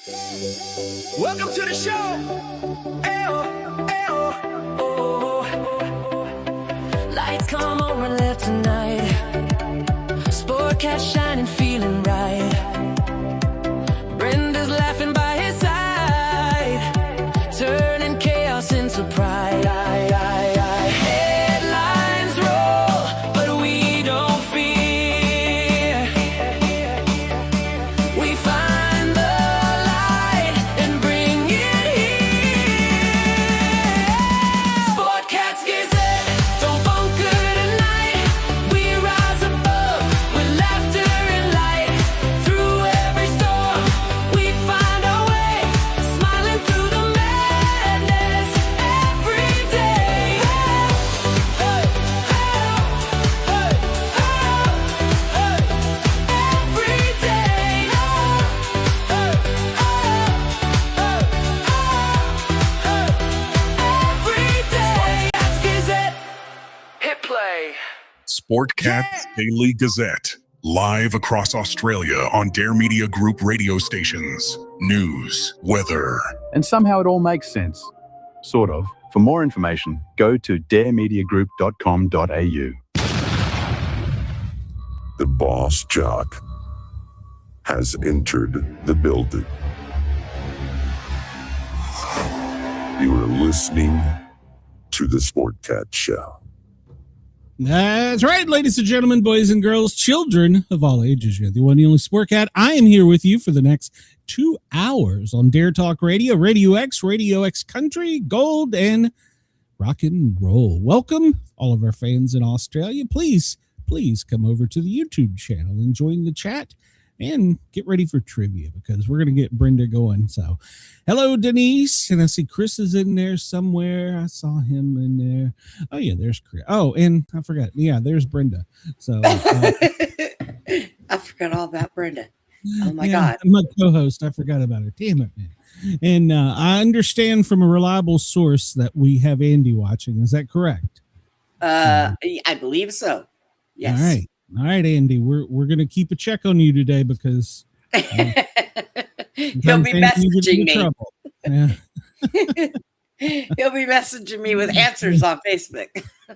Welcome to the show. Lights come on, we're left tonight. Sportcat shining, feeling right. Brenda's laughing by his side, turning chaos into pride. Headlines roll, but we don't fear. We find the light and bring it here. Sportcat's Gazette, don't bunker tonight. We rise above with laughter and light. Through every storm, we find our way, smiling through the madness every day. Hey, hey, hey, hey, every day. Every day. Sportcat's Gazette. Hit play. Sportcat's Daily Gazette, live across Australia on Dare Media Group radio stations. News, weather, And somehow it all makes sense. Sort of. For more information, go to daremediagroup.com.au. The boss jock has entered the building. You are listening to the Sportcat Show. That's right, ladies and gentlemen, boys and girls, children of all ages. You're the one and only Sportcat. I am here with you for the next 2 hours on Dare Talk Radio, Radio X Country, Gold, and Rock and Roll. Welcome, all of our fans in Australia. Please come over to the YouTube channel and join the chat and get ready for trivia because we're going to get Brenda going. So, hello, Denise. And I see Chris is in there somewhere. I saw him in there. Oh, yeah, there's Chris. Oh, and I forgot. Yeah, there's Brenda. So, I forgot all about Brenda. Oh, my God. My co-host. I forgot about her. Damn it, man. And I understand from a reliable source that we have Andy watching. Is that correct? I believe so. Yes. All right, Andy. We're going to keep a check on you today because he'll be messaging me. Yeah. He'll be messaging me with answers on Facebook.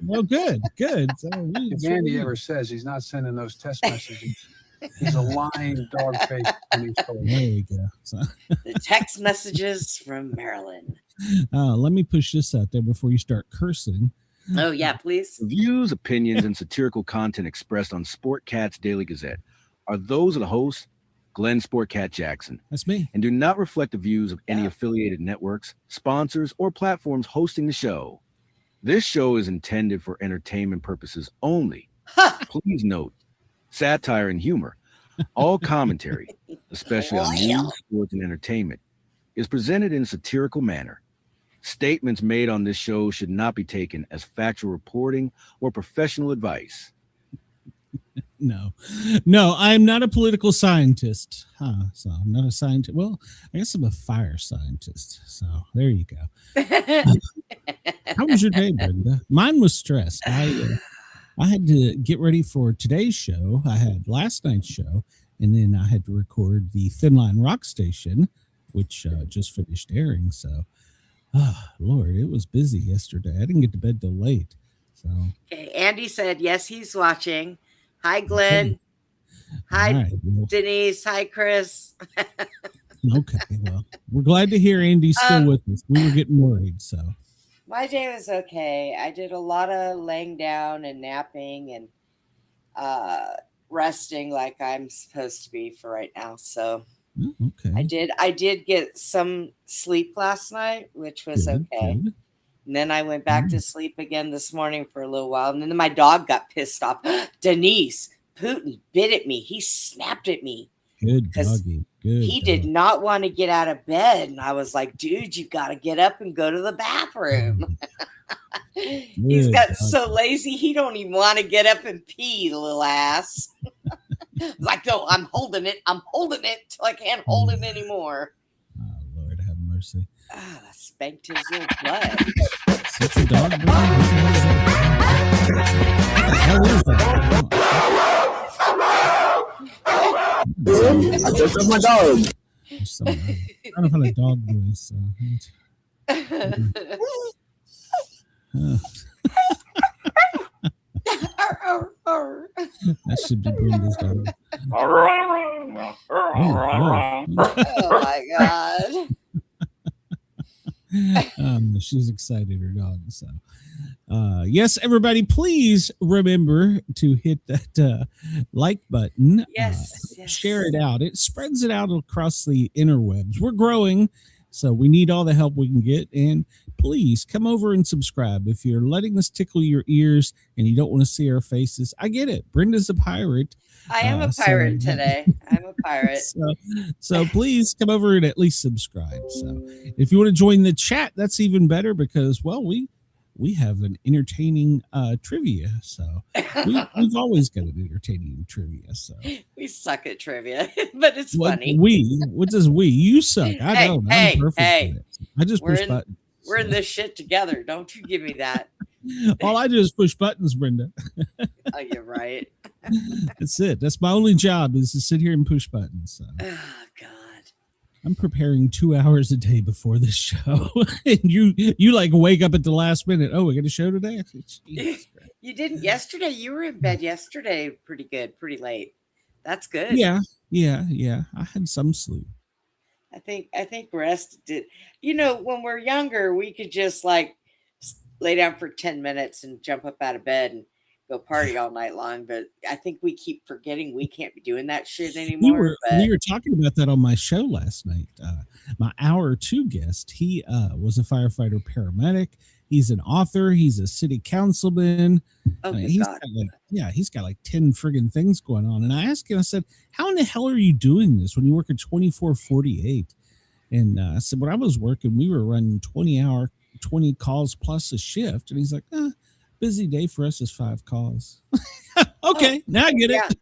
Well, good. So If Andy ever says he's not sending those text messages, he's a lying dog face. There you go. So, The text messages from Maryland. let me push this out there before you start cursing. Oh, yeah, please. The views, opinions, and satirical content expressed on Sportcat's Daily Gazette are those of the host, Glenn Sportcat Jackson, That's me. and do not reflect the views of any affiliated networks, sponsors, or platforms hosting the show. This show is intended for entertainment purposes only. Please note, satire and humor, all commentary, especially on news, sports, and entertainment, is presented in a satirical manner. Statements made on this show should not be taken as factual reporting or professional advice. No, I'm not a political scientist. So I'm not a scientist. Well, I guess I'm a fire scientist. So there you go. How was your day, Brenda? Mine was stressed. I had to get ready for today's show. I had last night's show, and then I had to record the Thin Line Rock Station, which just finished airing. So, Lord, it was busy yesterday. I didn't get to bed till late. So, Okay, Andy said, yes, he's watching. Hi, Glenn. Okay. Hi, All right, well, Denise. Hi, Chris. okay, well, we're glad to hear Andy's still with us. We were getting worried, so. My day was okay. I did a lot of laying down and napping and resting like I'm supposed to be for right now. So Okay. I did get some sleep last night, which was Good, okay. good. And then I went back to sleep again this morning for a little while. And then my dog got pissed off. Denise, Putin bit at me. He snapped at me. Good 'Cause doggy. Good. He did dog. not want to get out of bed. And I was like, dude, you got to get up and go to the bathroom. He's Good got dog. so lazy. He don't even want to get up and pee, the little ass. Like, no, I'm holding it till I can't hold it anymore. Oh, Lord have mercy. Ah, I spanked his little butt. Such a dog. What the hell is that? I picked up my dog. somewhere. I don't know how to dog voice. That should be Brenda's dog. Oh my God. She's excited, her dog. So yes, everybody, please remember to hit that like button. Yes, Share it out. It spreads it out across the interwebs. We're growing, so we need all the help we can get. And please come over and subscribe. If you're letting this tickle your ears and you don't want to see our faces, I get it. Brenda's a pirate. I am a pirate today. I'm a pirate. So please come over and at least subscribe. So if you want to join the chat, that's even better because, well, we have an entertaining trivia. So we've always got an entertaining trivia. So we suck at trivia, but it's funny. What does we? You suck. I don't. I'm perfect at it. I just push buttons. We're in this shit together. Don't you give me that. All I do is push buttons, Brenda. Oh, you're right. That's it. That's my only job is to sit here and push buttons. So. Oh, God. I'm preparing 2 hours a day before this show. And you like wake up at the last minute. Oh, we got a show today? You didn't yesterday. You were in bed yesterday pretty good, pretty late. That's good. Yeah. I had some sleep. I think rest did. You know, when we're younger, we could just like lay down for 10 minutes and jump up out of bed and go party all night long. But I think we keep forgetting we can't be doing that shit anymore. We were talking about that on my show last night. My hour 2 guest, he was a firefighter paramedic. He's an author. He's a city councilman. Oh, he's got like 10 friggin' things going on. And I asked him, I said, how in the hell are you doing this when you work at 24/48? And I said, when I was working, we were running 20 calls plus a shift. And he's like, busy day for us is 5 calls. Okay, now I get it.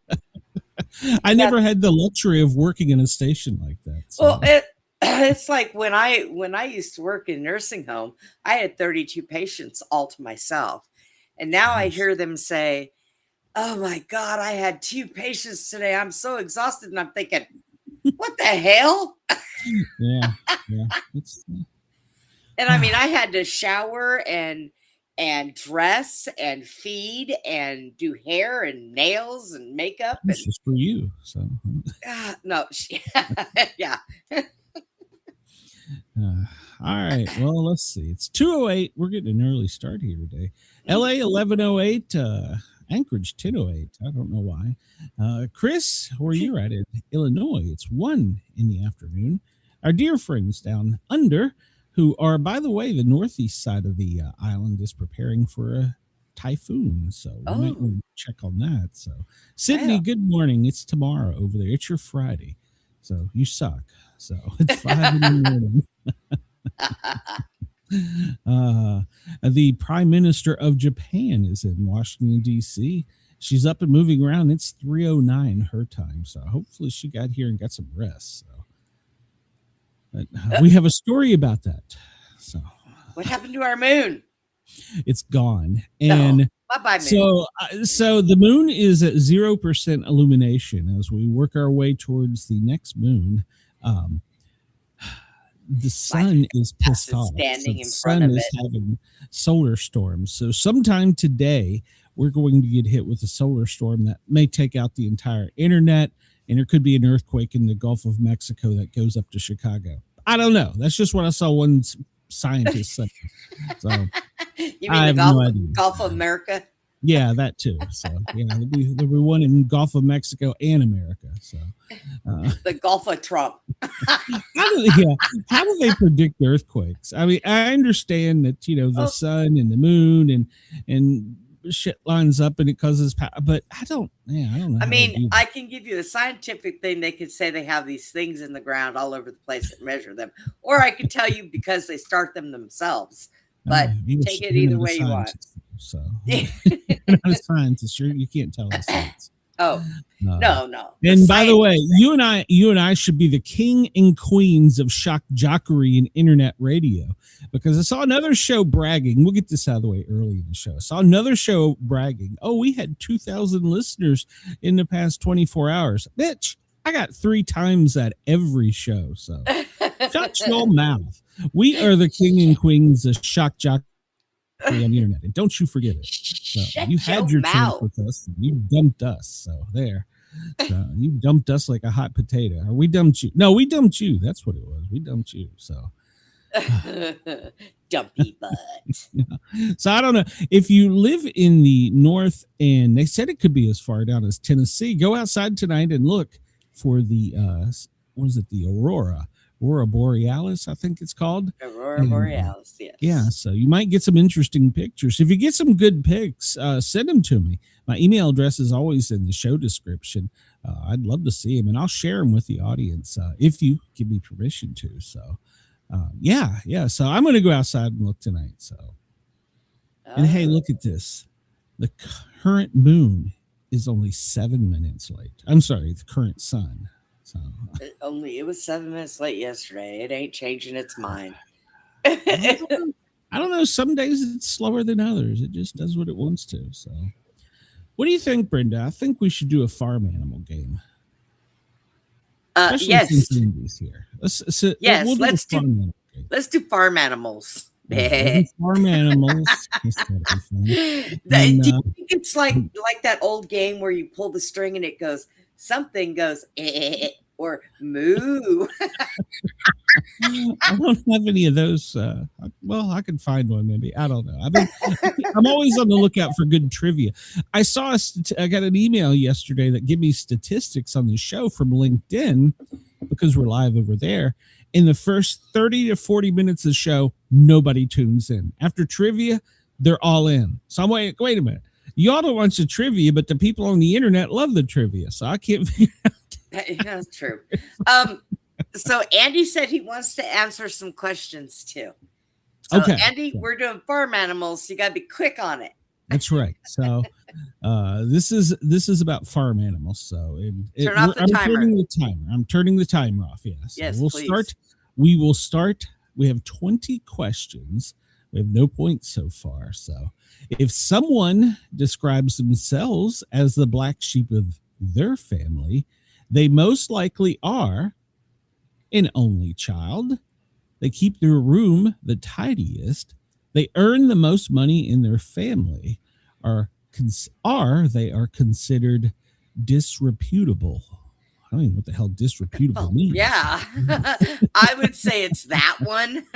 I never had the luxury of working in a station like that. So. Well, it's like when I used to work in a nursing home, I had 32 patients all to myself. And now I hear them say, oh my God, I had 2 patients today. I'm so exhausted. And I'm thinking, what the hell? Yeah. And I mean, I had to shower and dress and feed and do hair and nails and makeup. This is for you. So no, yeah. All right. Well, let's see. It's 2:08. We're getting an early start here today. LA 11:08. Anchorage 10:08. I don't know why. Chris, where you're at in Illinois, it's 1 in the afternoon. Our dear friends down under, who are, by the way, the northeast side of the island is preparing for a typhoon. So we might want to check on that. So Sydney, good morning. It's tomorrow over there. It's your Friday. So you suck. So it's 5 in the morning. The Prime Minister of Japan is in Washington, D.C. She's up and moving around. It's 3:09 her time. So hopefully she got here and got some rest. So we have a story about that. So what happened to our moon? It's gone. And bye-bye, moon. So the moon is at 0% illumination as we work our way towards the next moon. The sun is pissed off. Standing in the front sun of is it. having solar storms. So sometime today, we're going to get hit with a solar storm that may take out the entire internet, and there could be an earthquake in the Gulf of Mexico that goes up to Chicago. I don't know. That's just what I saw one scientist say. So You mean the Gulf of America? Yeah, that too. So yeah, there'll be one in Gulf of Mexico and America. So the Gulf of Trump. how do they predict earthquakes? I mean, I understand that the sun and the moon and shit lines up and it causes power, but I don't know. I mean, I can give you the scientific thing. They could say they have these things in the ground all over the place that measure them, or I could tell you because they start them themselves. But take it either way you want. So you're not a scientist. You can't tell us science. No. And by the way, you and I should be the king and queens of shock jockery and internet radio, because I saw another show bragging. We'll get this out of the way early in the show. I saw another show bragging. Oh, we had 2,000 listeners in the past 24 hours. Bitch, I got 3 times at every show. So shut your mouth. We are the king and queens of shock jock on the internet. And don't you forget it. So Shut you had your chance mouth. with us. And you dumped us. So there. So you dumped us like a hot potato. Or we dumped you. No, we dumped you. That's what it was. We dumped you. So Dumpy butt. yeah. So I don't know if you live in the north, and they said it could be as far down as Tennessee. Go outside tonight and look for the what is it? The Aurora Borealis, I think it's called. Aurora Borealis, yes. Yeah, so you might get some interesting pictures. If you get some good pics, send them to me. My email address is always in the show description. I'd love to see them, and I'll share them with the audience if you give me permission to. So, yeah. So I'm going to go outside and look tonight. So, and hey, look at this. The current moon is only 7 minutes late. I'm sorry, the current sun. So it was 7 minutes late yesterday. It ain't changing its mind. I don't know. Some days it's slower than others. It just does what it wants to. So, what do you think, Brenda? I think we should do a farm animal game. Yes. Here. Let's do farm animals. Farm animals. Do you think it's like that old game where you pull the string and it goes, something goes, or moo? I don't have any of those. Well, I can find one maybe. I don't know. I'm always on the lookout for good trivia. I got an email yesterday that gave me statistics on the show from LinkedIn because we're live over there. In the first 30 to 40 minutes of the show, nobody tunes in. After trivia, they're all in. So I'm wait a minute. Y'all don't want the trivia, but the people on the internet love the trivia. So I can't figure out. That's true. So Andy said he wants to answer some questions too. So Okay. Andy, we're doing farm animals. So you got to be quick on it. That's right. So this is about farm animals. So Turn off the timer. I'm turning the timer off. Yes. Yes, We'll please. start. We will start. We have 20 questions. We have no points so far. So if someone describes themselves as the black sheep of their family, they most likely are an only child. They keep their room the tidiest. They earn the most money in their family. They are considered disreputable. I don't even know what the hell disreputable means. Yeah, I would say it's that one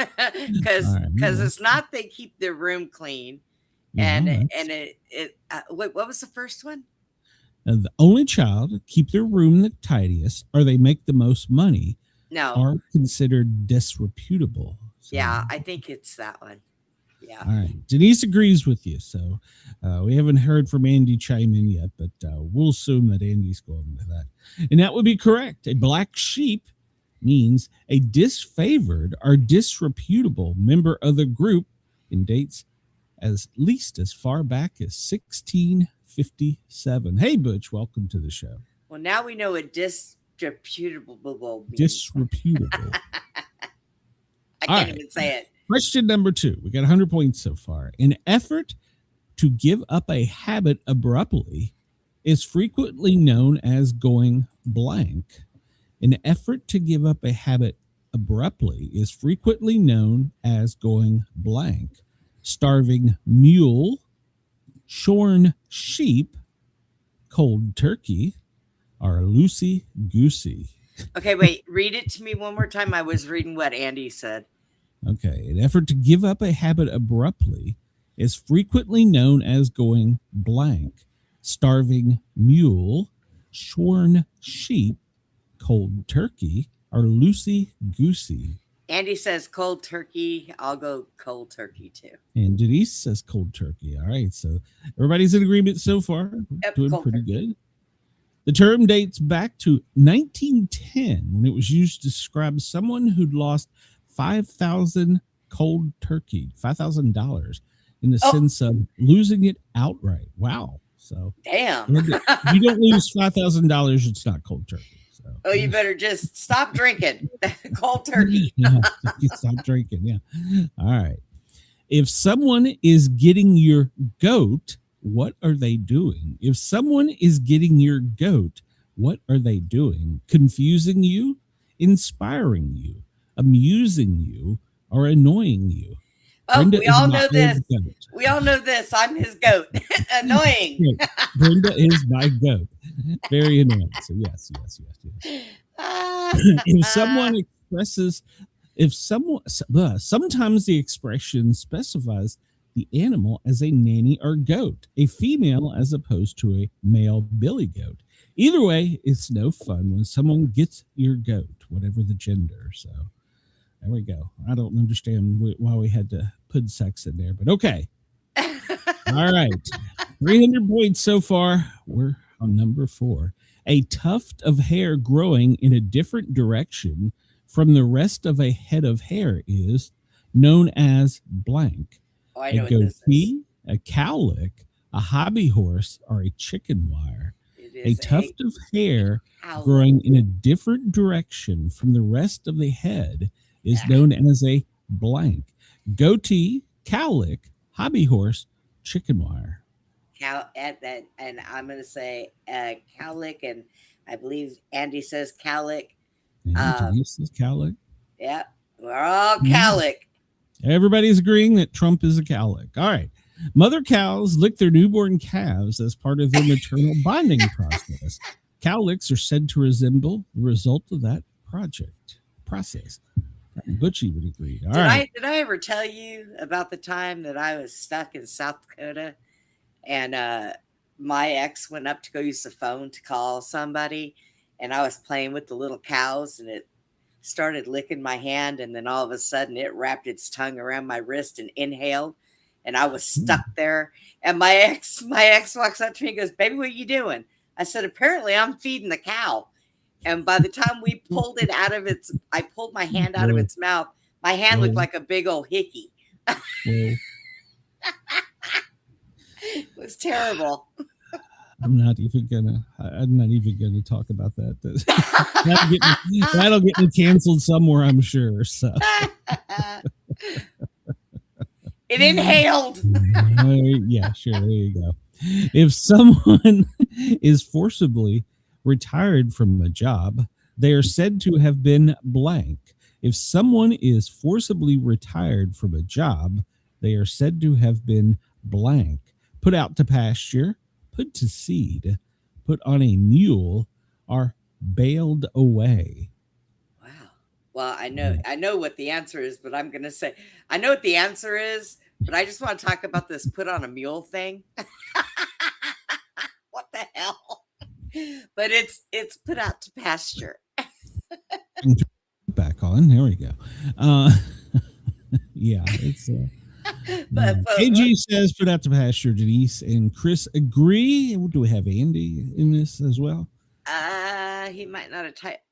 because it's not they keep their room clean, and what was the first one? The only child, keep their room the tidiest, or they make the most money. No, are considered disreputable. So, yeah, I think it's that one. Yeah. All right. Denise agrees with you. So we haven't heard from Andy chime in yet, but we'll assume that Andy's going with that. And that would be correct. A black sheep means a disfavored or disreputable member of the group and dates as least as far back as 1657. Hey, Butch, welcome to the show. Well, now we know what disreputable means. Disreputable. I can't even say it. Question number 2. We got 100 points so far. An effort to give up a habit abruptly is frequently known as going blank. An effort to give up a habit abruptly is frequently known as going blank. Starving mule, shorn sheep, cold turkey, or loosey goosey. Okay, wait. Read it to me one more time. I was reading what Andy said. Okay, an effort to give up a habit abruptly is frequently known as going blank. Starving mule, shorn sheep, cold turkey, or loosey goosey. Andy says cold turkey. I'll go cold turkey too. And Denise says cold turkey. All right, so everybody's in agreement so far. Yep, doing pretty good. The term dates back to 1910 when it was used to describe someone who'd lost $5,000 cold turkey, $5,000 in the sense of losing it outright. Wow. So damn. If you don't lose $5,000, it's not cold turkey. So you better just stop drinking cold turkey. Yeah, stop drinking. Yeah. All right. If someone is getting your goat, what are they doing? If someone is getting your goat, What are they doing? Confusing you, inspiring you, amusing you, or annoying you? Oh, Brenda we is all my know this. old goat. We all know this. I'm his goat. Annoying. Right. Brenda is my goat. Very annoying. So yes. If someone expresses, sometimes the expression specifies the animal as a nanny or goat, a female as opposed to a male billy goat. Either way, it's no fun when someone gets your goat, whatever the gender. So there we go. I don't understand why we had to put sex in there, but okay. All right. 300 points so far. We're on number 4. A tuft of hair growing in a different direction from the rest of a head of hair is known as blank. Oh, I A know what this is. goatee, a cowlick, a hobby horse, or a chicken wire. It A is tuft of hair owl. growing in a different direction from the rest of the head is known as a blank. Goatee, cowlick, hobby horse, chicken wire. And I'm going to say cowlick, and I believe Andy says cowlick. Denise says cowlick. Yeah, we're all cowlick. Everybody's agreeing that Trump is a cowlick. All right. Mother cows lick their newborn calves as part of their maternal bonding process. Cowlicks are said to resemble the result of that process. Butchie would agree. All right. Did I ever tell you about the time that I was stuck in South Dakota and my ex went up to go use the phone to call somebody, and I was playing with the little cows, and it started licking my hand, and then all of a sudden it wrapped its tongue around my wrist and inhaled, and I was stuck there. And my ex walks up to me and goes, "Baby, what are you doing?" I said, "Apparently I'm feeding the cow." And by the time we pulled it out of I pulled my hand out of its mouth, my hand looked like a big old hickey. It was terrible. I'm not even gonna talk about that. That'll get me canceled somewhere, I'm sure. So it inhaled. Yeah, sure. There you go. If someone is forcibly retired from a job, they are said to have been blank. If someone is forcibly retired from a job, they are said to have been blank. Put out to pasture, put to seed, put on a mule, or bailed away. Wow. Well, I know what the answer is, but I'm going to say, I know what the answer is, but I just want to talk about this put on a mule thing. What the hell? But it's put out to pasture. Back on. There we go. Yeah, it's but AG says put out to pasture. Denise and Chris agree. Do we have Andy in this as well? He might not have typed.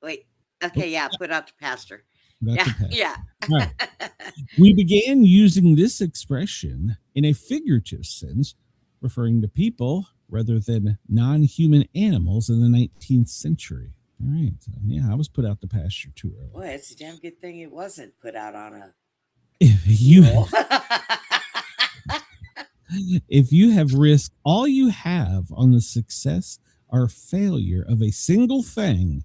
Wait. Okay, yeah, put out to pasture. Yeah. All right. We began using this expression in a figurative sense, referring to people rather than non-human animals in the 19th century. All right. So, yeah, I was put out to pasture too early. Boy, it's a damn good thing it wasn't put out on a. If you have risked all you have on the success or failure of a single thing,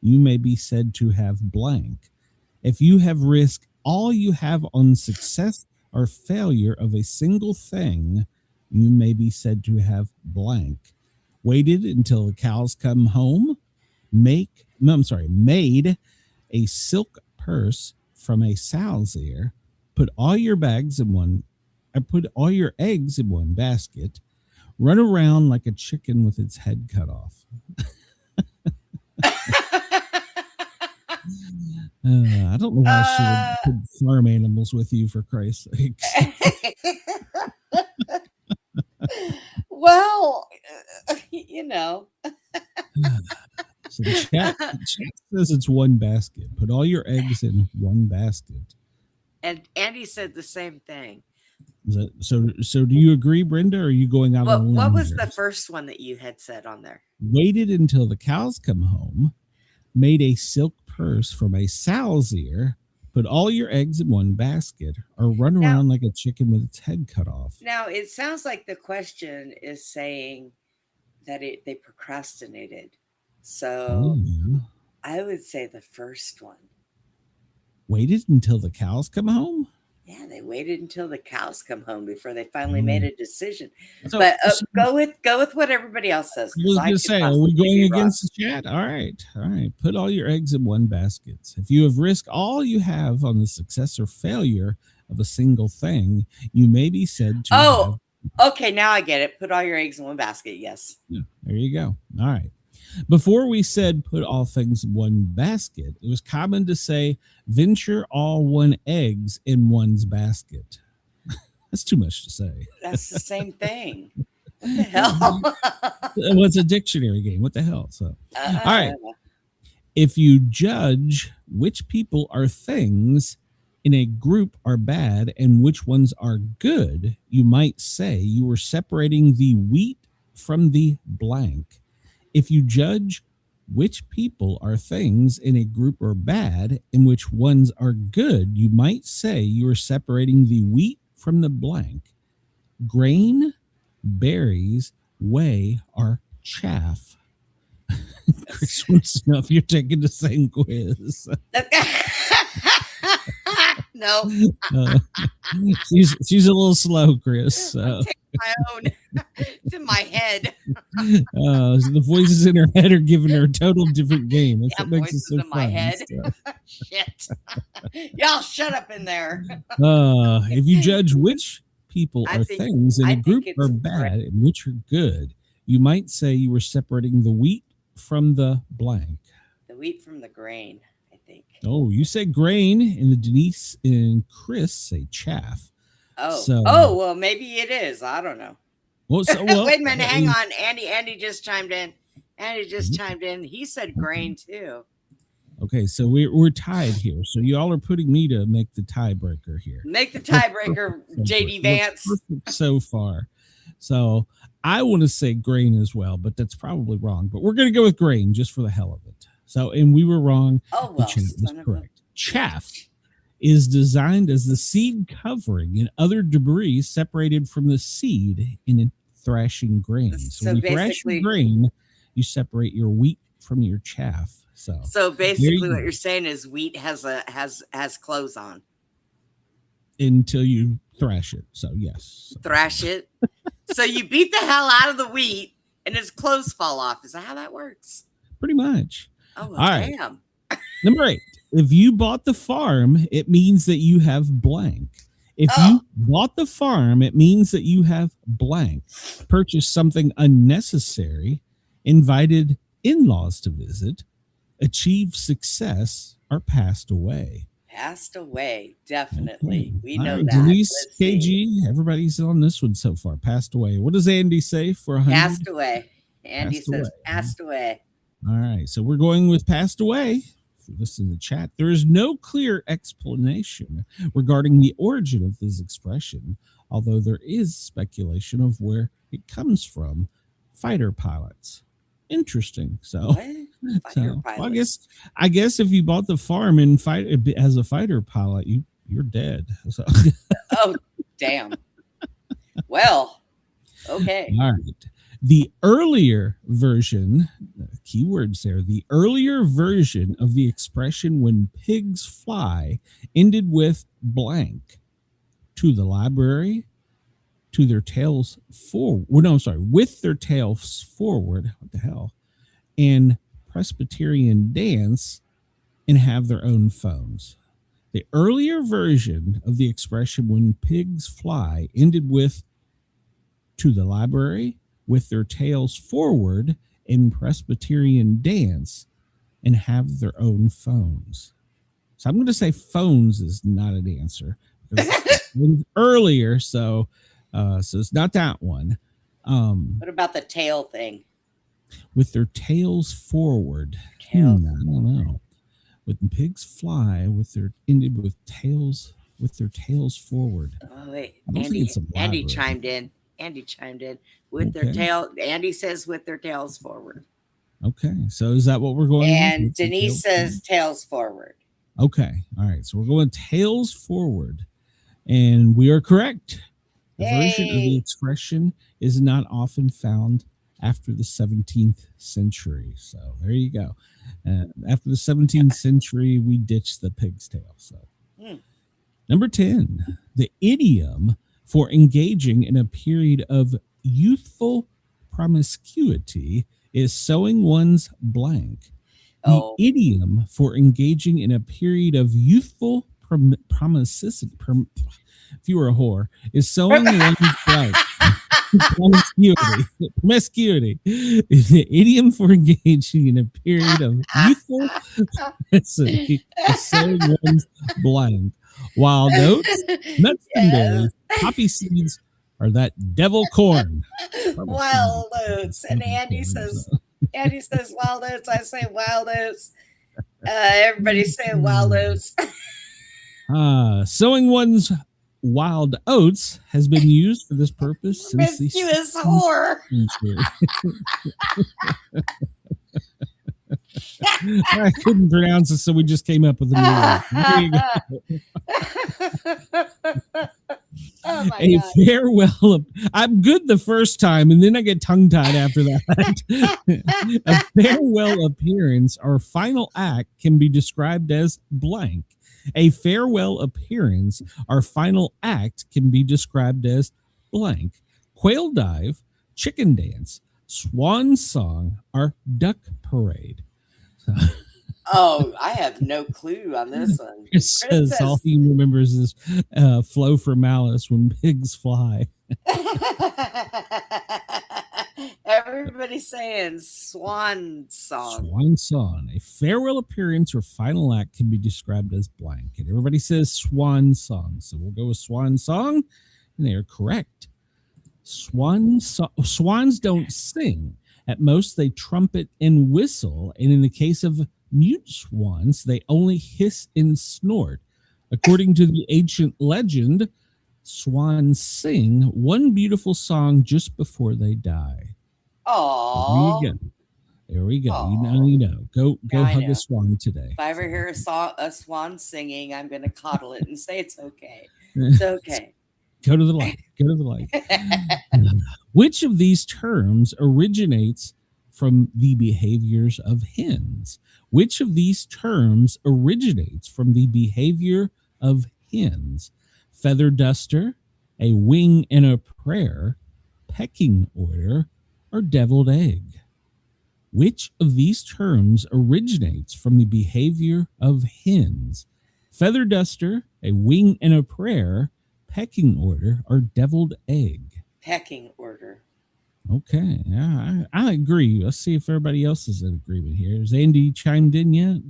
you may be said to have blank. If you have risked all you have on success or failure of a single thing, you may be said to have blank. Waited until the cows come home, made a silk purse from a sow's ear, put all your eggs in one basket, run around like a chicken with its head cut off. I don't know why she would put farm animals with you, for Christ's sakes. Well, So the chat says it's one basket. Put all your eggs in one basket. And Andy said the same thing. So do you agree, Brenda, or are you going out on a limb? What was here? the first one that you had said on there? Waited until the cows come home, made a silk purse from a sow's ear, put all your eggs in one basket, or run around like a chicken with its head cut off. Now, it sounds like the question is saying that they procrastinated. So yeah. I would say the first one. Waited until the cows come home? Yeah, they waited until the cows come home before they finally made a decision. So- But so- go with what everybody else says. I was 'cause going to could say, are we possibly going be wrong. against the chat? All right. Put all your eggs in one basket. If you have risked all you have on the success or failure of a single thing, you may be said to Oh, okay. Now I get it. Put all your eggs in one basket. Yes. Yeah, there you go. All right. Before we said put all things in one basket, it was common to say venture all one eggs in one's basket. That's too much to say. That's the same thing. What the hell? What's a dictionary game? What the hell? So, all right. If you judge which people are things in a group are bad and which ones are good, you might say you were separating the wheat from the blank. If you judge which people are things in a group are bad and which ones are good, you might say you are separating the wheat from the blank. Grain, berries, whey, are chaff. Chris wants to know if you're taking the same quiz. No. She's a little slow, Chris. I'm taking my own. It's in my head. So the voices in her head are giving her a total different game. That's Yeah, what makes it voices so in my fun. head. So, Shit. Y'all shut up in there. if you judge which people I are think- things in I a think group it's are bad and which are good, you might say you were separating the wheat from the blank. The wheat from the grain, I think. Oh, you say grain, and the Denise and Chris say chaff. Oh, well, maybe it is. I don't know. Well, Wait a minute, hang on. Andy just chimed in. He said grain too. Okay, so we're tied here. So y'all are putting me to make the tiebreaker here. Make the tiebreaker, JD Vance. Perfect so far. So I want to say grain as well, but that's probably wrong. But we're going to go with grain just for the hell of it. So, and we were wrong. Oh, The well, chaff is son of a- correct. Chaff is designed as the seed covering and other debris separated from the seed in a thrashing grain. So So when you thrash basically- your grain, you separate your wheat from your chaff. So basically, you what go. you're saying is wheat has clothes on. Until you thrash it. So yes. Thrash it. So you beat the hell out of the wheat, and its clothes fall off. Is that how that works? Pretty much. Oh, well, All right. damn. Number 8. If you bought the farm, it means that you have blank. If you bought the farm, it means that you have blank. Purchased something unnecessary, invited in-laws to visit, achieved success, or passed away. Passed away, definitely. We All know right, that. Denise, Let's see. KG, everybody's on this one so far. Passed away. What does Andy say for 100? Passed away. Andy Passed says away. passed away. All right, so we're going with passed away. If you listen in the chat, there is no clear explanation regarding the origin of this expression, although there is speculation of where it comes from. Fighter pilots. Interesting. So, Fighter pilots. I guess if you bought the farm and fight as a fighter pilot, you're dead. So, Oh, damn. Well, okay. all right. The earlier version, keywords there, the earlier version of the expression when pigs fly ended with blank. To the library, to their tails forward. Well, no, I'm sorry, with their tails forward. What the hell? And Presbyterian dance and have their own phones. The earlier version of the expression when pigs fly ended with to the library, with their tails forward in Presbyterian dance and have their own phones. So I'm going to say phones is not an answer. Earlier, so it's not that one. What about the tail thing? With their tails forward. Tails. I don't know. When pigs fly, with their ended with their tails forward. Oh, wait. I don't think it's a Andy library. chimed in. With their Okay. tail. Andy says with their tails forward. Okay, so is that what we're going with? And With the Denise tails says tails forward. Okay. All right. So we're going tails forward. And we are correct. The version of the Yay. expression is not often found after the 17th century. So there you go. After the 17th century, we ditched the pig's tail. So number 10, the idiom for engaging in a period of youthful promiscuity is sewing one's blank. The idiom for engaging in a period of youthful promiscuity, if you were a whore, is sewing one's blank. Promiscuity is the idiom for engaging in a period of youthful promiscuity is sewing one's blank. Wild oats, nuts and berries, poppy seeds are that devil corn. Wild oats. And Andy says wild oats. I say wild oats. Everybody's saying wild oats. Sowing one's wild oats has been used for this purpose since the promiscuous whore. I couldn't pronounce it, so we just came up with a new one. Oh my A God. farewell. I'm good the first time, and then I get tongue-tied after that. A farewell appearance or final act can be described as blank. A farewell appearance or final act can be described as blank. Quail dive, chicken dance, swan song, or duck parade. Oh, I have no clue on this one. It says all he remembers is flow for malice when pigs fly. Everybody's saying swan song. Swan song. A farewell appearance or final act can be described as blank. And everybody says swan song. So we'll go with swan song. And they are correct. Swans don't sing. At most, they trumpet and whistle. And in the case of mute swans, they only hiss and snort. According to the ancient legend, swans sing one beautiful song just before they die. Oh, there we go. Aww. You know. Go hug know. a swan today. If I ever hear a swan singing, I'm going to coddle it and say it's okay. It's okay. Go to the light. Go to the light. Which of these terms originates from the behaviors of hens? Which of these terms originates from the behavior of hens? Feather duster, a wing and a prayer, pecking order, or deviled egg? Which of these terms originates from the behavior of hens? Feather duster, a wing and a prayer, pecking order, or deviled egg? Pecking order. Okay, yeah, I agree. Let's see if everybody else is in agreement here. Has Andy chimed in yet?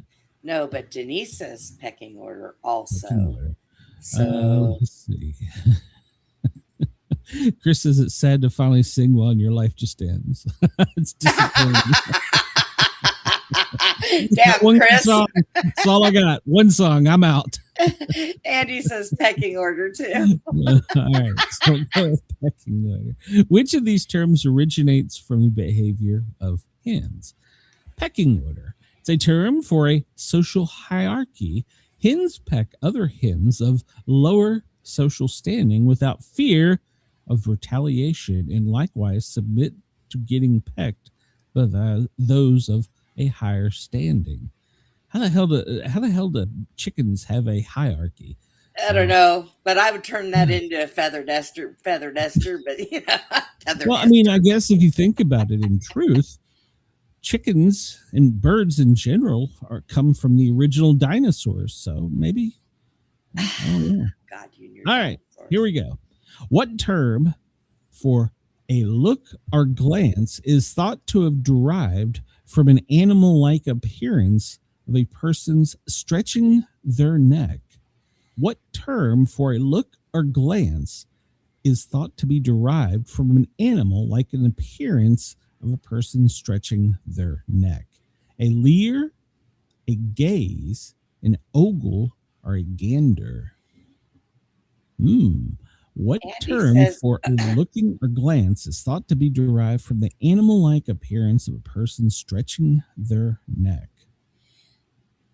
No, but Denise says pecking order also. Pecking order. So let's see. Chris says it's sad to finally sing one. Your life just ends. It's disappointing. damn, One Chris. song. That's all I got. One song. I'm out. Andy says pecking order too. All right. So go with pecking order. Which of these terms originates from the behavior of hens? Pecking order. It's a term for a social hierarchy. Hens peck other hens of lower social standing without fear of retaliation, and likewise submit to getting pecked by those of a higher standing. How the hell do chickens have a hierarchy? I don't know, but I would turn that into a feather duster, but you know, well, I mean, I guess if you think about it in truth, chickens and birds in general come from the original dinosaurs. So maybe, I don't know. God, you. All right, here we go. What term for a look or glance is thought to have derived from an animal-like appearance of a person's stretching their neck? What term for a look or glance is thought to be derived from an animal like an appearance of a person stretching their neck? A leer, a gaze, an ogle, or a gander? What Andy term says, for a looking or glance is thought to be derived from the animal-like appearance of a person stretching their neck?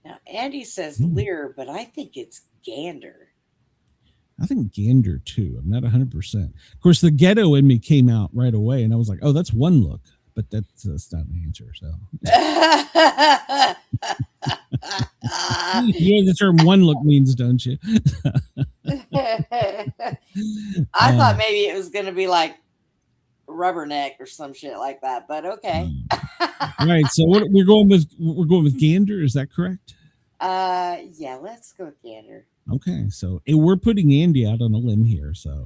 Now, Andy says leer, but I think it's gander. I think gander too. I'm not 100%. Of course, the ghetto in me came out right away, and I was like, "Oh, that's one look." but that's not an answer. So you know the term one look means, don't you? I thought maybe it was going to be like rubberneck or some shit like that, but okay. All right, so we're going with gander. Is that correct? Yeah, let's go with gander. Okay, so we're putting Andy out on a limb here. So,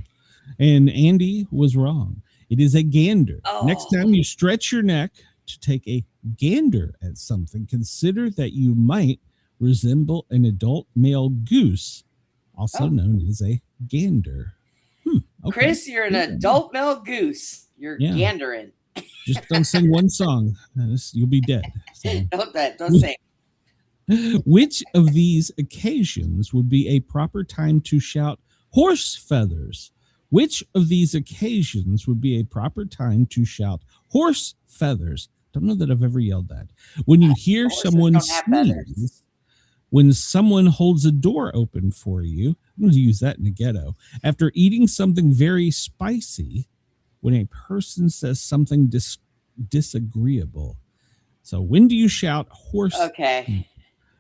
and Andy was wrong. It is a gander. Oh. Next time you stretch your neck to take a gander at something, consider that you might resemble an adult male goose, also known as a gander. Okay. Chris, you're an adult male goose. You're gandering. Just don't sing one song. You'll be dead. So. Don't sing. Which of these occasions would be a proper time to shout horse feathers? Which of these occasions would be a proper time to shout horse feathers? Don't know that I've ever yelled that. When you hear someone sneeze, when someone holds a door open for you, I'm going to use that in the ghetto. After eating something very spicy, when a person says something disagreeable. So when do you shout horse? Okay.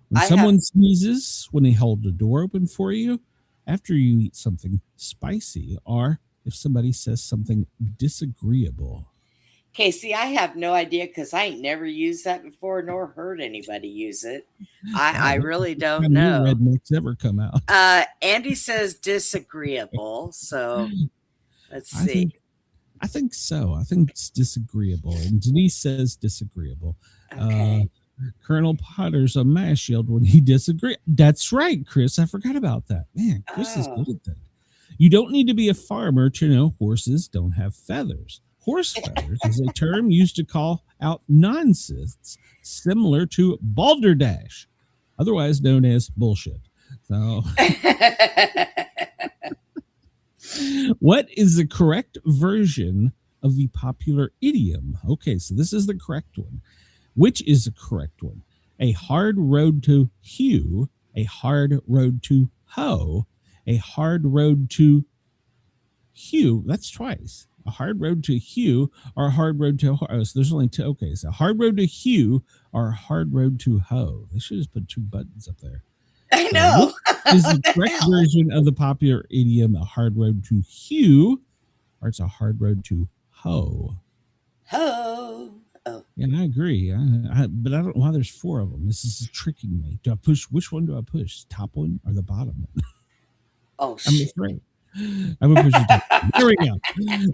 When someone sneezes, when they hold the door open for you, after you eat something spicy, or if somebody says something disagreeable. Okay, see, I have no idea because I ain't never used that before nor heard anybody use it. I really don't know. Rednecks ever come out. Andy says disagreeable, so let's see. I think so. I think it's disagreeable. And Denise says disagreeable. Okay. Colonel Potter's a mash shield when he disagrees. That's right, Chris. I forgot about that. Man, Chris is good at that. You don't need to be a farmer to know horses don't have feathers. Horse feathers is a term used to call out nonsense, similar to balderdash, otherwise known as bullshit. So, what is the correct version of the popular idiom? Okay, so this is the correct one. Which is the correct one? A hard road to hew, a hard road to hoe, a hard road to hew. That's twice. A hard road to hew or a hard road to hoe. So there's only two. Okay, so a hard road to hew or a hard road to hoe. They should just put two buttons up there. I know. Is the correct version of the popular idiom a hard road to hew or it's a hard road to hoe? Hoe. Oh. Yeah, I agree. But I don't know why there's four of them. This is tricking me. Do I push? Which one do I push? Top one or the bottom one? Oh, I'm afraid. I'm going to push the top one. There we go.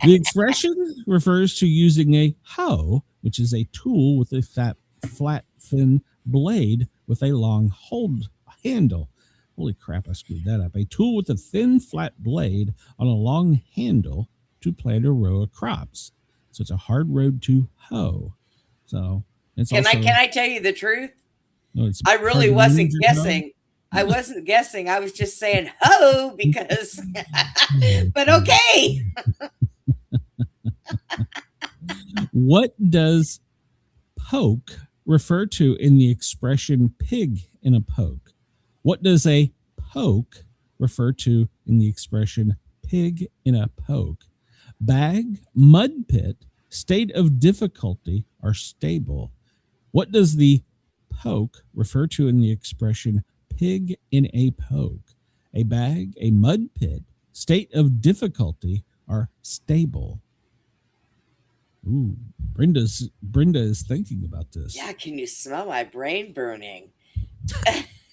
The expression refers to using a hoe, which is a tool with a flat, thin blade with a long hold handle. Holy crap, I screwed that up. A tool with a thin, flat blade on a long handle to plant a row of crops. So it's a hard road to hoe. So it's can I tell you the truth? No, I really wasn't guessing. I wasn't guessing. I was just saying hoe because but okay. What does poke refer to in the expression pig in a poke? What does a poke refer to in the expression pig in a poke? Bag, mud pit, state of difficulty, or stable. What does the poke refer to in the expression pig in a poke? A bag, a mud pit, state of difficulty, or stable. Ooh, Brenda is thinking about this. Yeah, can you smell my brain burning?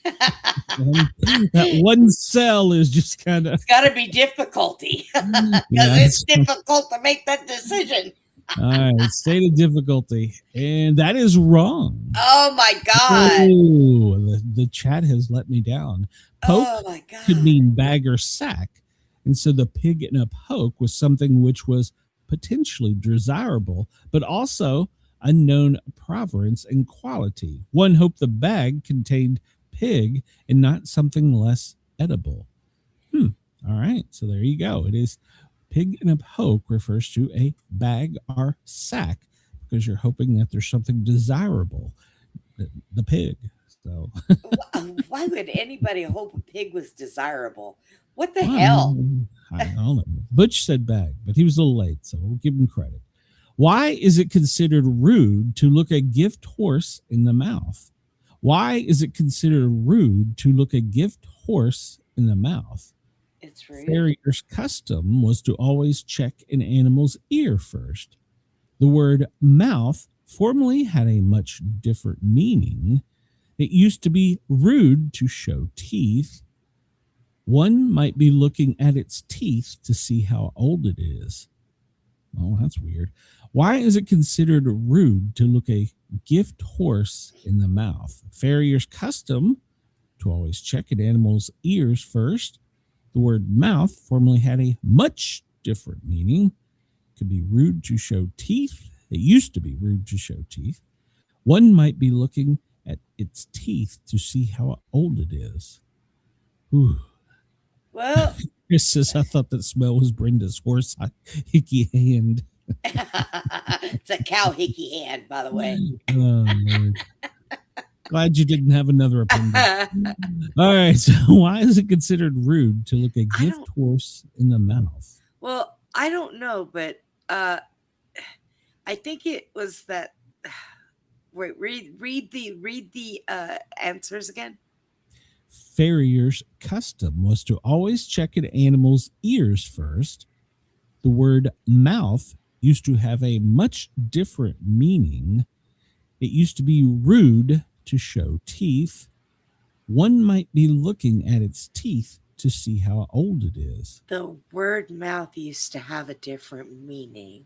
That one cell is just kind of. It's got to be difficulty because it's difficult to make that decision. All right, state of difficulty, and that is wrong. Oh my god! Oh, the chat has let me down. Poke could mean bag or sack, and so the pig in a poke was something which was potentially desirable, but also unknown provenance and quality. One hoped the bag contained pig and not something less edible. All right, so there you go. It is pig in a poke refers to a bag or sack because you're hoping that there's something desirable, the pig. So why would anybody hope a pig was desirable? What the hell? I don't know. Butch said bag, but he was a little late, so we'll give him credit. Why is it considered rude to look a gift horse in the mouth? Why is it considered rude to look a gift horse in the mouth? It's rude. Farrier's custom was to always check an animal's ear first. The word mouth formerly had a much different meaning. It used to be rude to show teeth. One might be looking at its teeth to see how old it is. Oh, that's weird. Why is it considered rude to look a gift horse in the mouth? Farrier's custom to always check an animal's ears first. The word mouth formerly had a much different meaning. It could be rude to show teeth. It used to be rude to show teeth. One might be looking at its teeth to see how old it is. Ooh. Well, Chris says, I thought that smell was Brenda's horse hickey hand. it's a cow hickey hand, by the way. Oh, Lord. Glad you didn't have another appendix. All right, so why is it considered rude to look a gift horse in the mouth? Well, I don't know, but I think it was that. Wait, read the answers again. Farrier's custom was to always check an animal's ears first. The word mouth used to have a much different meaning. It used to be rude to show teeth. One might be looking at its teeth to see how old it is. The word mouth used to have a different meaning.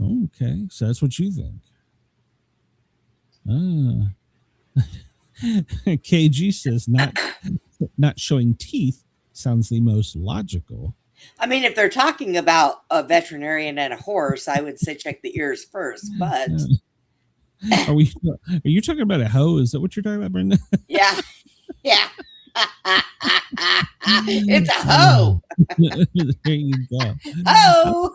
Okay, so that's what you think. KG says not showing teeth sounds the most logical. I mean, if they're talking about a veterinarian and a horse, I would say check the ears first. But are you talking about a hoe? Is that what you're talking about, Brenda? yeah. It's a hoe. There you go. Hoe.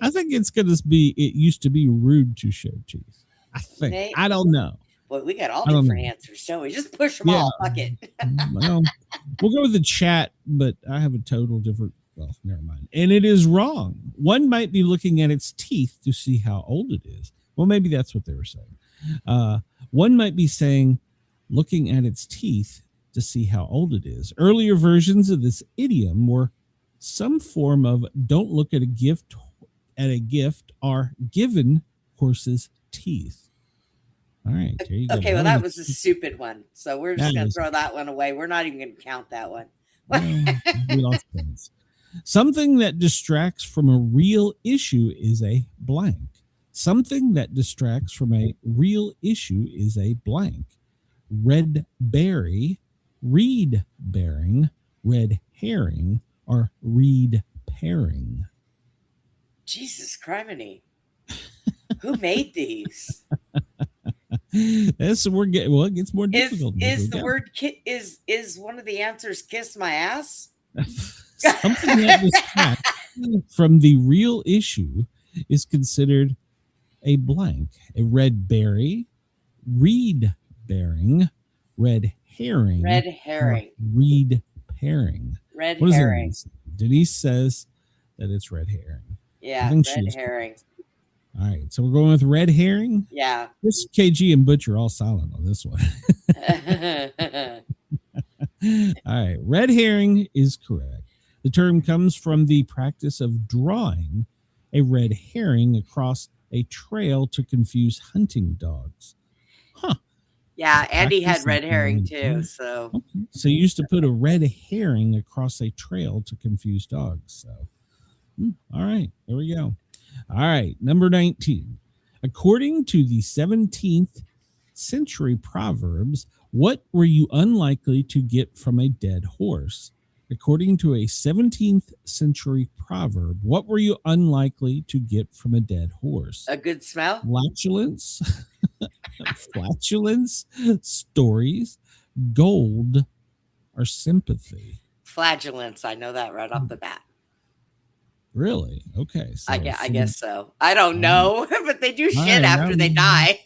I think it's gonna be. It used to be rude to show teeth. I think. Maybe. I don't know. Well, we got all different answers, so we just push them all. Fuck it. Well, we'll go with the chat, but I have a total different. Well, never mind. And it is wrong. One might be looking at its teeth to see how old it is. Well, maybe that's what they were saying. One might be saying, looking at its teeth to see how old it is. Earlier versions of this idiom were some form of "don't look at a gift are given horses teeth." All right. There you go. Okay, well, that was a stupid one. So we're just going to throw that one away. We're not even going to count that one. We lost points. Something that distracts from a real issue is a blank. Something that distracts from a real issue is a blank. Red berry, reed bearing, red herring, or reed pairing. Jesus criminy. Who made these? That's the word. Well, it gets more difficult. Is the word is one of the answers kiss my ass? Something that distracts from the real issue is considered a blank. A red berry, reed bearing, red herring, reed pairing. Red herring. Denise says that it's red herring. Yeah, red herring. All right, so we're going with red herring. Yeah. This KG and Butch are all silent on this one. All right, red herring is correct. The term comes from the practice of drawing a red herring across a trail to confuse hunting dogs. Huh. Yeah, Andy had red herring too. So you used to put a red herring across a trail to confuse dogs. So, all right, there we go. All right, number 19. According to the 17th century Proverbs, what were you unlikely to get from a dead horse? According to a 17th century proverb, what were you unlikely to get from a dead horse? A good smell? Flatulence, stories, gold, or sympathy? Flagellance. I know that right off the bat. Really? Okay. So I guess so. I don't know, but they do shit after they die.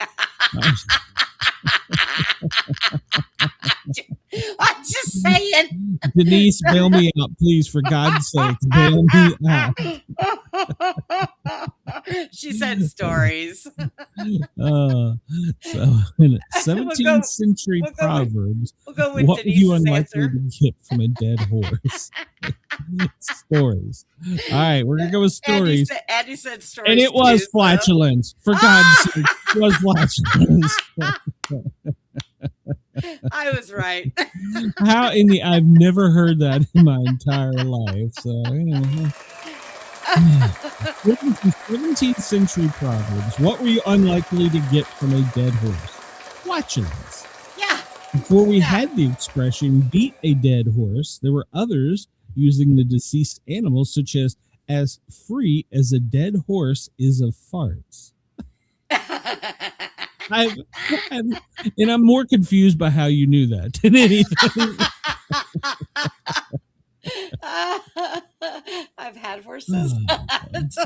I'm just saying. Denise, bail me out, please, for God's sake. Bail me out. She said stories. So in 17th century we'll go with- proverbs, We'll go with what were you Denise's unlikely answer. to get from a dead horse? Stories. All right, we're gonna go with stories. Andy said stories. And it was too, so- flatulence. For God's sake, it was flatulence. I was right. I've never heard that in my entire life. So, you know. 17th century proverbs. What were you unlikely to get from a dead horse? Flatulence. Yeah. Before we had the expression beat a dead horse, there were others using the deceased animal, such as free as a dead horse is of farts. And I'm more confused by how you knew that than anything. I've had horses.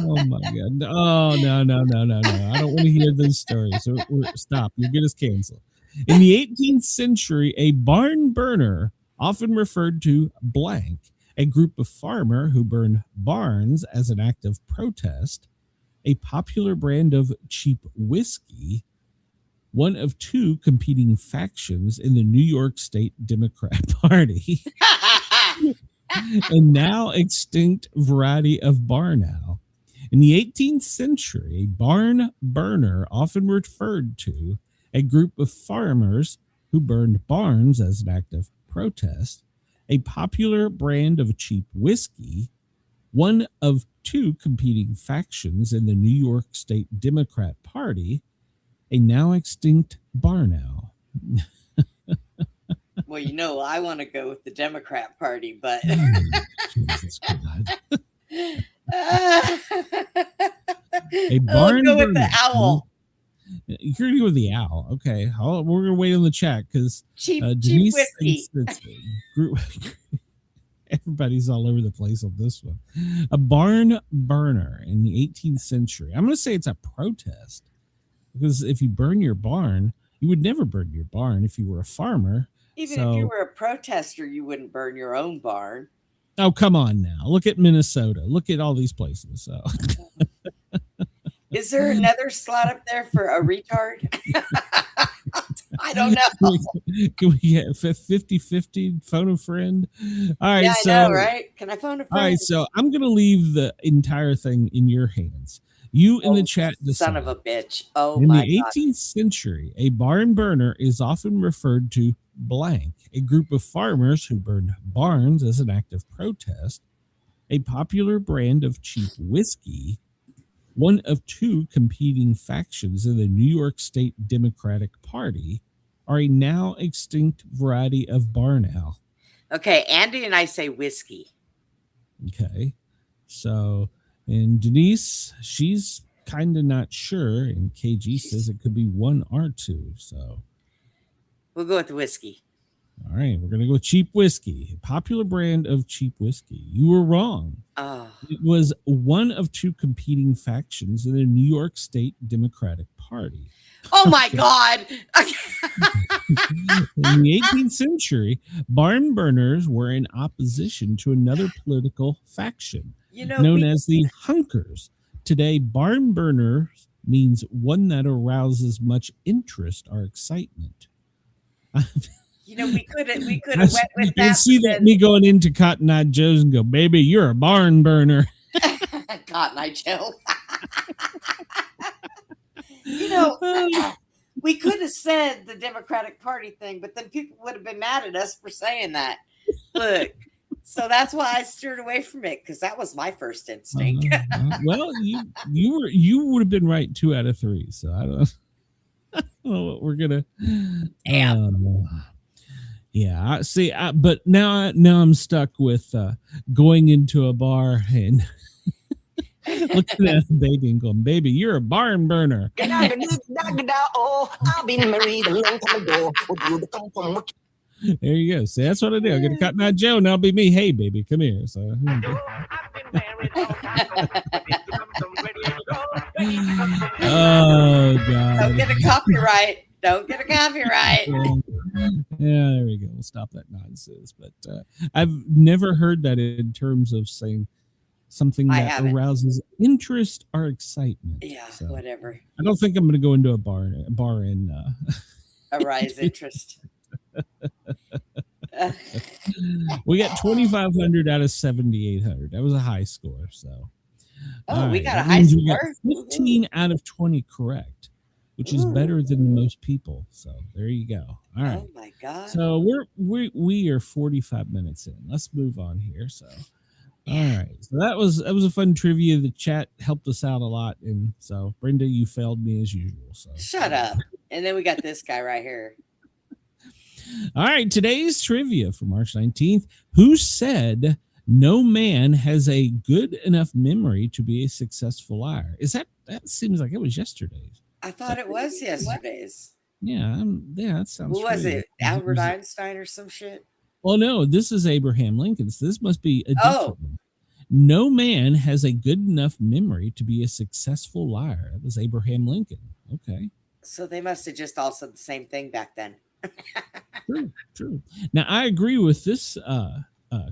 Oh my God. Oh, no. I don't want to hear this story. So stop. You'll get us canceled. In the 18th century, a barn burner, often referred to blank, a group of farmer who burned barns as an act of protest, a popular brand of cheap whiskey, one of two competing factions in the New York State Democrat Party, a now extinct variety of barn owl. In the 18th century, a barn burner often referred to a group of farmers who burned barns as an act of protest, a popular brand of cheap whiskey, one of two competing factions in the New York State Democrat Party, a now extinct barn owl. Well, you know, I want to go with the Democrat Party, but Jesus God. I'll barn go with burner. the owl. You're gonna go with the owl. Okay. We're gonna wait on the chat because Cheap Denise whiskey. thinks everybody's all over the place on this one. A barn burner in the 18th century. I'm gonna say it's a protest because if you burn your barn, you would never burn your barn if you were a farmer. Even if you were a protester, you wouldn't burn your own barn. Oh, come on now. Look at Minnesota. Look at all these places. So Is there another slot up there for a retard? I don't know. Can we get 50-50 phone a friend? All right. Yeah, so, I know, right? Can I phone a friend? All right. So I'm going to leave the entire thing in your hands. You in the chat decide. Son of a bitch. Oh, in my the God. 18th century, a barn burner is often referred to blank, a group of farmers who burned barns as an act of protest, a popular brand of cheap whiskey, one of two competing factions in the New York State Democratic Party, are a now extinct variety of barn owl. Okay, Andy and I say whiskey. Okay. So, and Denise, she's kind of not sure, and KG says it could be one or two. So, We'll go with the whiskey. all right, we're going to go with cheap whiskey, a popular brand of cheap whiskey. You were wrong. Oh, It was one of two competing factions in the New York State Democratic Party. oh my God. In the 18th century, barn burners were in opposition to another political faction You know, known as the Hunkers. Today, barn burners means one that arouses much interest or excitement. you know, we could have You went with that. see that me going into Cotton Eye Joe's and go, baby, you're a barn burner. Cotton Eye Joe. You know, we could have said the Democratic Party thing, but then people would have been mad at us for saying that. Look, so that's why I steered away from it, because that was my first instinct. Well, you would have been right 2 out of 3. So I don't know what we're gonna. Yeah, see, but now I'm stuck with going into a bar and looking at the baby and going, baby, you're a barn burner. I've been married a long time ago. There you go. See, that's what I do. I get a Cotton Eye Joe, and that'll be me. Hey, baby, come here. So, oh God! Don't get a copyright. Don't get a copyright. Yeah, there we go. We'll stop that nonsense. But I've never heard that in terms of saying something I that haven't. arouses interest or excitement. Yeah, So, whatever. I don't think I'm going to go into a bar and Arise interest. we got 2,500 out of 7,800. That was a high score. So, Oh, we got a that high means we got score. 15 out of 20 correct, which is better than most people. So there you go. All right. Oh my God. So we are 45 minutes in. Let's move on here. So, all right. So that was a fun trivia. The chat helped us out a lot, and so Brenda, you failed me as usual. So Shut up. And then we got this guy right here. All right, today's trivia for March 19th. Who said no man has a good enough memory to be a successful liar? That seems like it was yesterday's. I thought it was yesterday's. Yeah, that sounds. Who was right. it? Albert Einstein or some shit? Well, no, this is Abraham Lincoln's. This must be a different one. No man has a good enough memory to be a successful liar. That was Abraham Lincoln. Okay. So they must have just all said the same thing back then. True. Now, I agree with this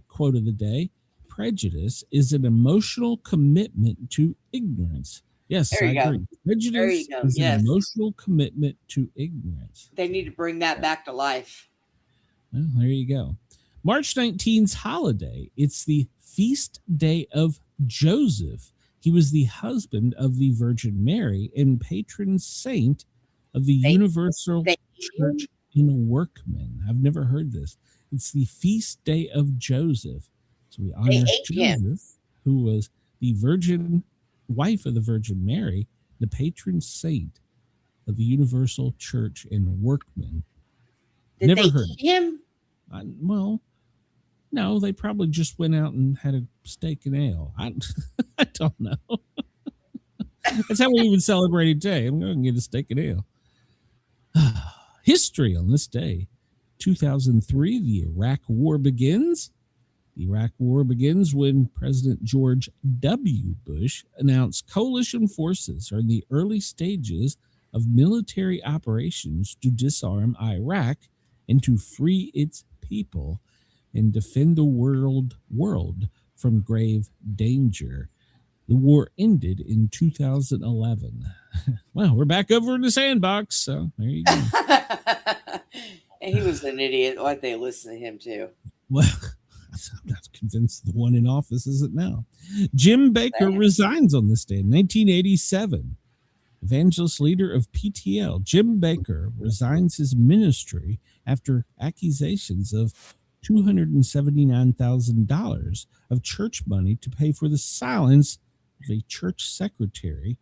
quote of the day. Prejudice is an emotional commitment to ignorance. Yes, I agree. Prejudice is an emotional commitment to ignorance. They need to bring that back to life. Well, there you go. March 19th's holiday. It's the feast day of Joseph. He was the husband of the Virgin Mary and patron saint of the Universal Church in Workmen. I've never heard this. It's the feast day of Joseph. So we honor Joseph, who was the virgin wife of the Virgin Mary, the patron saint of the Universal Church in Workmen. Did never they heard eat him? Well, no, they probably just went out and had a steak and ale. I don't know. That's how we even celebrated today. I'm going to get a steak and ale. History on this day, 2003, the Iraq War begins. The Iraq War begins when President George W. Bush announced coalition forces are in the early stages of military operations to disarm Iraq and to free its people and defend the world from grave danger. The war ended in 2011. Well, we're back over in the sandbox, so there you go. And he was an idiot. Why'd they listen to him too? Well, I'm not convinced the one in office isn't now. Jim Bakker resigns on this day in 1987. Evangelist leader of PTL, Jim Bakker, resigns his ministry after accusations of $279,000 of church money to pay for the silence of a church secretary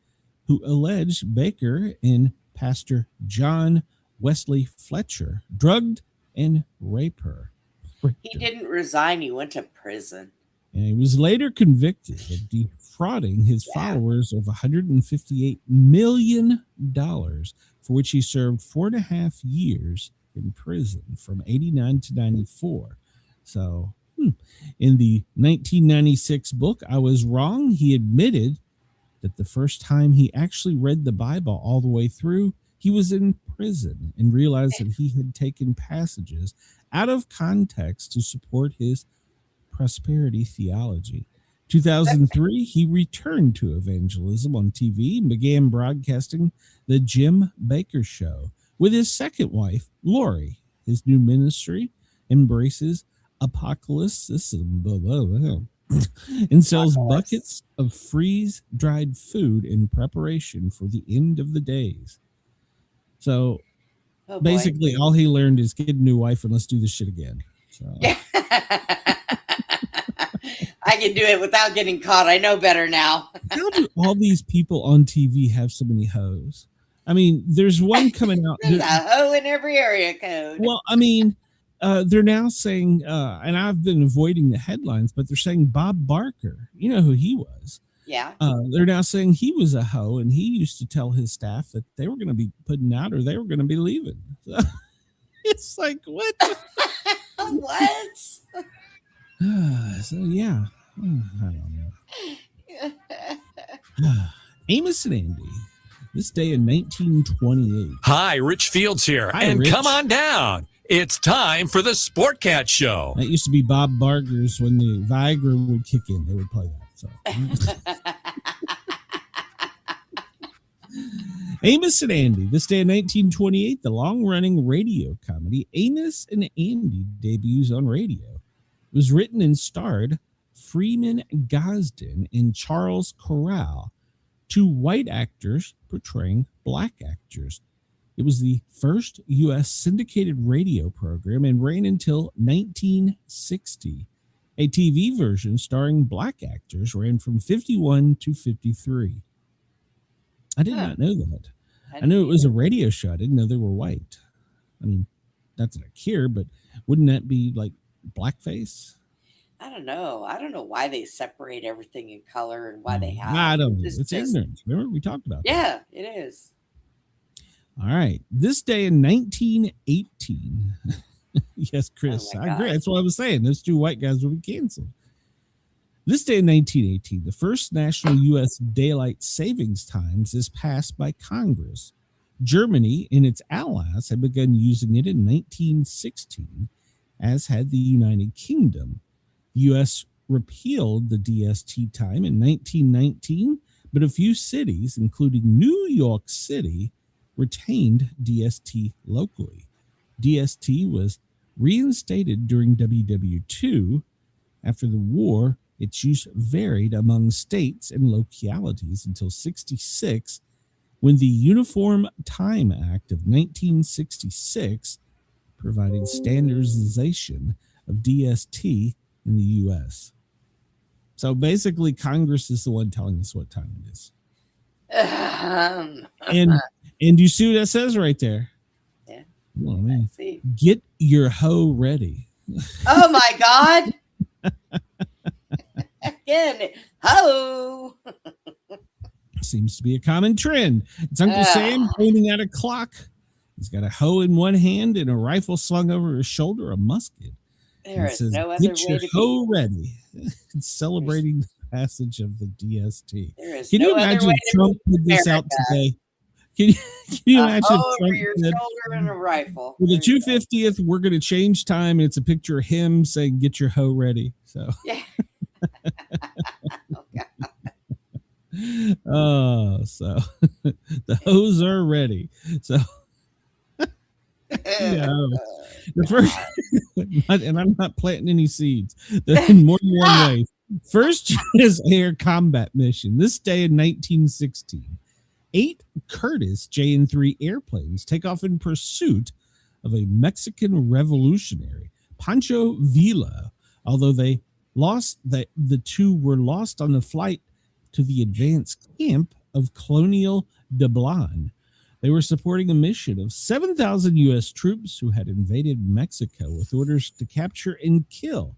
who alleged Bakker and Pastor John Wesley Fletcher drugged and raped her. He didn't resign. He went to prison. And he was later convicted of defrauding his followers of $158 million, for which he served 4.5 years in prison from 89 to 94. So in the 1996 book, I Was Wrong, he admitted that the first time he actually read the Bible all the way through, he was in prison and realized that he had taken passages out of context to support his prosperity theology. 2003, he returned to evangelism on TV and began broadcasting the Jim Bakker Show with his second wife, Lori. His new ministry embraces apocalypticism and sells buckets of freeze-dried food in preparation for the end of the days. So basically, all he learned is get a new wife and let's do this shit again. So. I can do it without getting caught. I know better now. How do all these people on TV have so many hoes? I mean, there's one coming out. There's a hoe in every area code. Well, I mean, they're now saying, and I've been avoiding the headlines, but they're saying Bob Bakker. You know who he was. Yeah. They're now saying he was a hoe, and he used to tell his staff that they were going to be putting out or they were going to be leaving. So, it's like, what? What? So, yeah. I don't know. Amos and Andy. This day in 1928. Hi, Rich Fields here. Hi, and Rich. come on down. It's time for the Sportcat Show. That used to be Bob Barker's when the Viagra would kick in. They would play that. So. Amos and Andy. This day in 1928, the long-running radio comedy Amos and Andy debuts on radio. It was written and starred Freeman Gosden and Charles Corral, two white actors portraying black actors. It was the first U.S. syndicated radio program and ran until 1960. A TV version starring black actors ran from 51 to 53. I did not know that. I knew it was a radio show. I didn't know they were white. I mean, that's not a cure, but wouldn't that be like blackface? I don't know. I don't know why they separate everything in color and why they have. I don't know. It's ignorance. Remember we talked about that. Yeah, it is. All right. This day in 1918. Yes, Chris. Oh I agree. That's what I was saying. Those two white guys will be canceled. This day in 1918, the first national U.S. daylight savings times is passed by Congress. Germany and its allies had begun using it in 1916, as had the United Kingdom. The U.S. repealed the DST time in 1919, but a few cities, including New York City, retained DST locally. DST was reinstated during WW2. After the war, its use varied among states and localities until 1966, when the Uniform Time Act of 1966 provided standardization of DST in the U.S. So basically, Congress is the one telling us what time it is. And you see what that says right there? Yeah. Well, man, see. Get your hoe ready. Oh my God. Again, ho. Seems to be a common trend. It's Uncle Sam pointing at a clock. He's got a hoe in one hand and a rifle slung over his shoulder, a musket. There is says, no other get way your to hoe be. ready. It's celebrating the passage of the DST. There is Can no you other imagine way if to Trump be put this out America. today? Can you A imagine hoe if over Trump your said, shoulder and a rifle. for the There you go. 250th, we're going to change time, and it's a picture of him saying, get your hoe ready. So, Yeah. so the hoes are ready. So, yeah, the first, and I'm not planting any seeds. In more than one way. First is air combat mission. This day in 1916, 8 Curtiss JN-3 airplanes take off in pursuit of a Mexican revolutionary, Pancho Villa. Although the two were lost on the flight to the advanced camp of Colonial de Blan. They were supporting a mission of 7,000 U.S. troops who had invaded Mexico with orders to capture and kill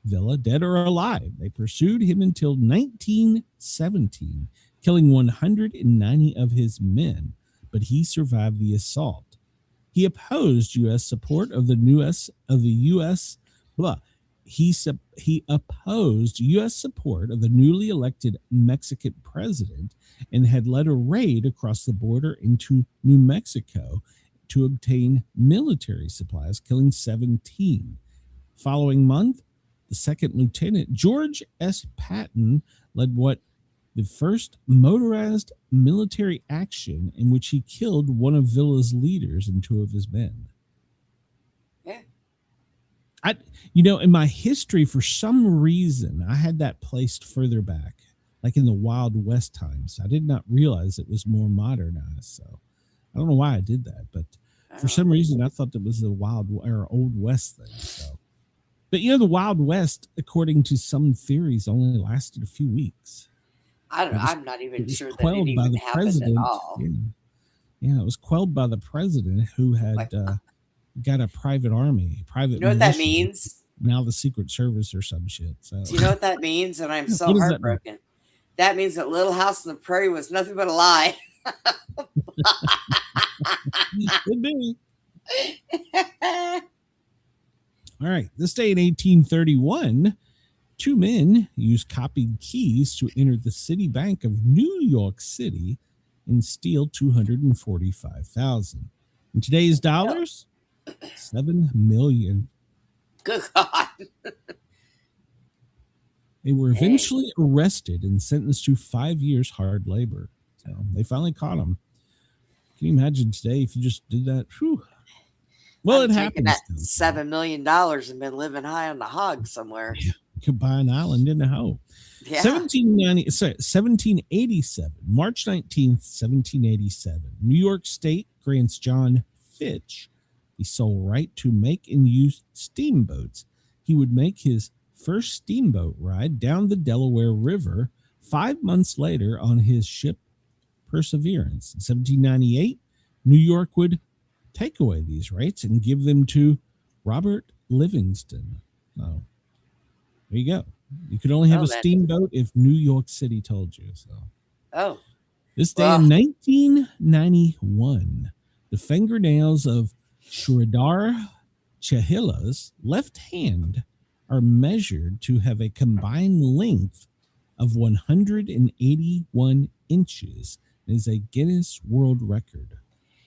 Villa, dead or alive. They pursued him until 1917, killing 190 of his men, but he survived the assault. He opposed U.S. support of the He opposed U.S. support of the newly elected Mexican president and had led a raid across the border into New Mexico to obtain military supplies, killing 17. Following month, the second lieutenant, George S. Patton, led the first motorized military action in which he killed one of Villa's leaders and 2 of his men. Yeah. In my history, for some reason, I had that placed further back, like in the Wild West times. I did not realize it was more modernized. So I don't know why I did that, but for some reason, I thought it was the Old West thing. So, but the Wild West, according to some theories, only lasted a few weeks. I'm not even sure that it Quelled by even the happened president. at all. Yeah, it was quelled by the president, who had got a private army, private. You know what that militia. means? Now the Secret Service or some shit. So Do you know what that means? And I'm so What does that heartbroken. That means that Little House on the Prairie was nothing but a lie. Could be. All right. This day in 1831, 2 men used copied keys to enter the City Bank of New York City and steal $245,000. In today's dollars, $7 million. Good God. They were Dang. eventually arrested and sentenced to 5 years hard labor. So they finally caught them. Can you imagine today if you just did that? Whew. Well, I'm it taking happens. that $7 million and been living high on the hog somewhere. You could buy an island in a hoe. Yeah. 1787, March 19th, 1787. New York State grants John Fitch the sole right to make and use steamboats. He would make his first steamboat ride down the Delaware River 5 months later on his ship Perseverance. In 1798, New York would take away these rights and give them to Robert Livingston. Oh, there you go. You could only have a steamboat if New York City told you so. Oh. This day in 1991, the fingernails of Sridhar Chahila's left hand are measured to have a combined length of 181 inches. It is a Guinness World Record.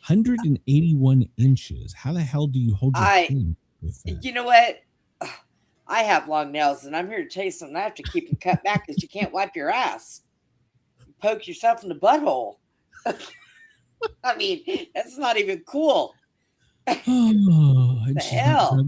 181 inches. How the hell do you hold your hand with that? You know what? I have long nails, and I'm here to tell you something. I have to keep them cut back because you can't wipe your ass. You poke yourself in the butthole. I mean, that's not even cool. Oh, the hell?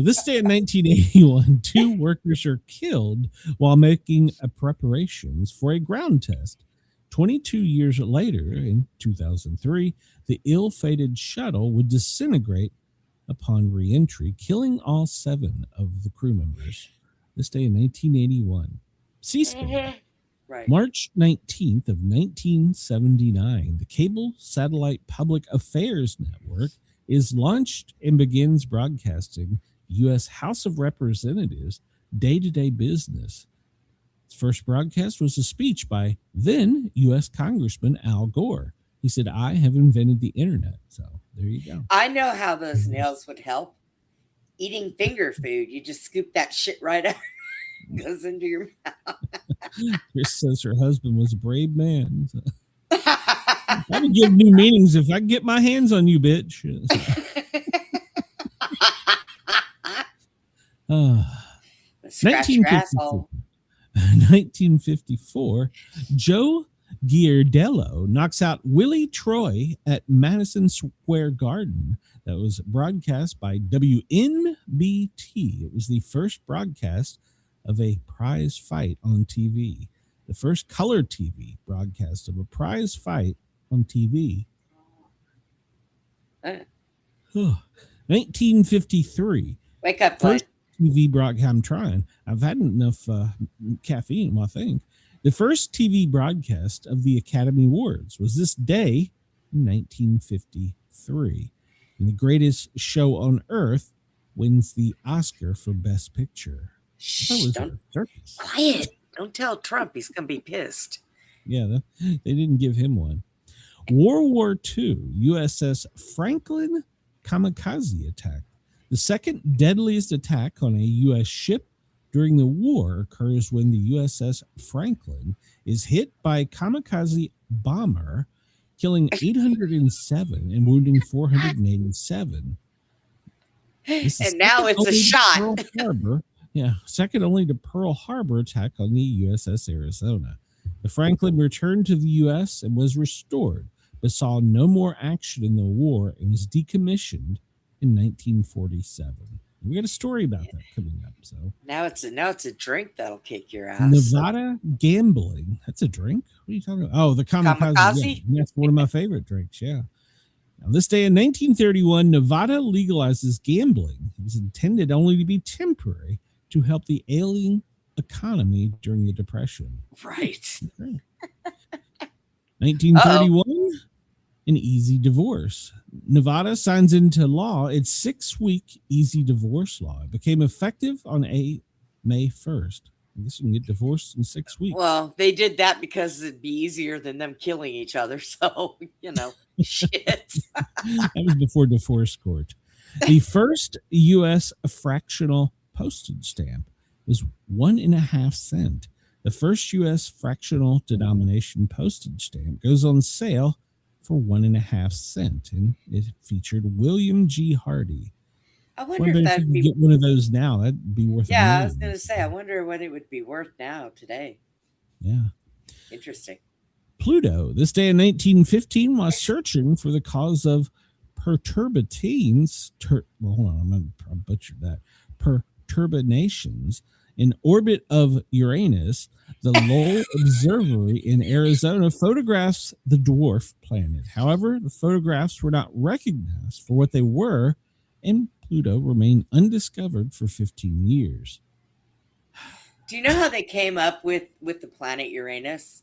This day in 1981, 2 workers are killed while making preparations for a ground test. 22 years later, in 2003, the ill-fated shuttle would disintegrate upon re-entry, killing all 7 of the crew members. This day in 1981. C-SPAN. Right. March 19th of 1979, the Cable Satellite Public Affairs Network is launched and begins broadcasting U.S. House of Representatives day-to-day business. Its first broadcast was a speech by then U.S. Congressman Al Gore. He said, "I have invented the internet." So there you go. I know how those nails would help. Eating finger food. You just scoop that shit right out. Goes into your mouth. Chris says her husband was a brave man. So. I would give new meanings if I could get my hands on you, bitch. 1954, Joe Giardello knocks out Willie Troy at Madison Square Garden. That was broadcast by WNBT. It was the first broadcast of a prize fight on TV. The first color TV broadcast of a prize fight on TV. 1953. Wake up, first TV broadcast. I'm trying. I've had enough caffeine, I think. The first TV broadcast of the Academy Awards was this day in 1953. And the greatest show on earth wins the Oscar for Best Picture. Shh, quiet. Don't tell Trump. He's going to be pissed. Yeah, they didn't give him one. World War II, USS Franklin kamikaze attack. The second deadliest attack on a U.S. ship during the war occurs when the USS Franklin is hit by a kamikaze bomber, killing 807 and wounding 487. And now it's a shot. Yeah, second only to Pearl Harbor attack on the USS Arizona. The Franklin returned to the U.S. and was restored, but saw no more action in the war and was decommissioned in 1947. We got a story about that coming up. So now it's a drink that'll kick your ass. Nevada gambling. That's a drink. What are you talking about? Oh, the kamikaze. Yeah, that's one of my favorite drinks. Yeah. Now, this day in 1931, Nevada legalizes gambling. It was intended only to be temporary to help the ailing economy during the Depression. Right. 1931, an easy divorce. Nevada signs into law its 6-week easy divorce law. It became effective on May 1st. I guess you can get divorced in 6 weeks. Well, they did that because it'd be easier than them killing each other. So, shit. That was before divorce court. The first U.S. fractional postage stamp was 1.5 cents. The first U.S. fractional denomination postage stamp goes on sale for 1.5 cents, and it featured William G. Hardy. I wonder Wonder if if you that'd could be. get one of those now. That'd be worth. Yeah, I was $1 going million. to say, I wonder what it would be worth now today. Yeah. Interesting. Pluto, this day in 1915, was searching for the cause of perturbations. Hold on, I butchered that. Perturbations in orbit of Uranus. The Lowell Observatory in Arizona photographs the dwarf planet. However, the photographs were not recognized for what they were, and Pluto remained undiscovered for 15 years. Do you know how they came up with the planet Uranus?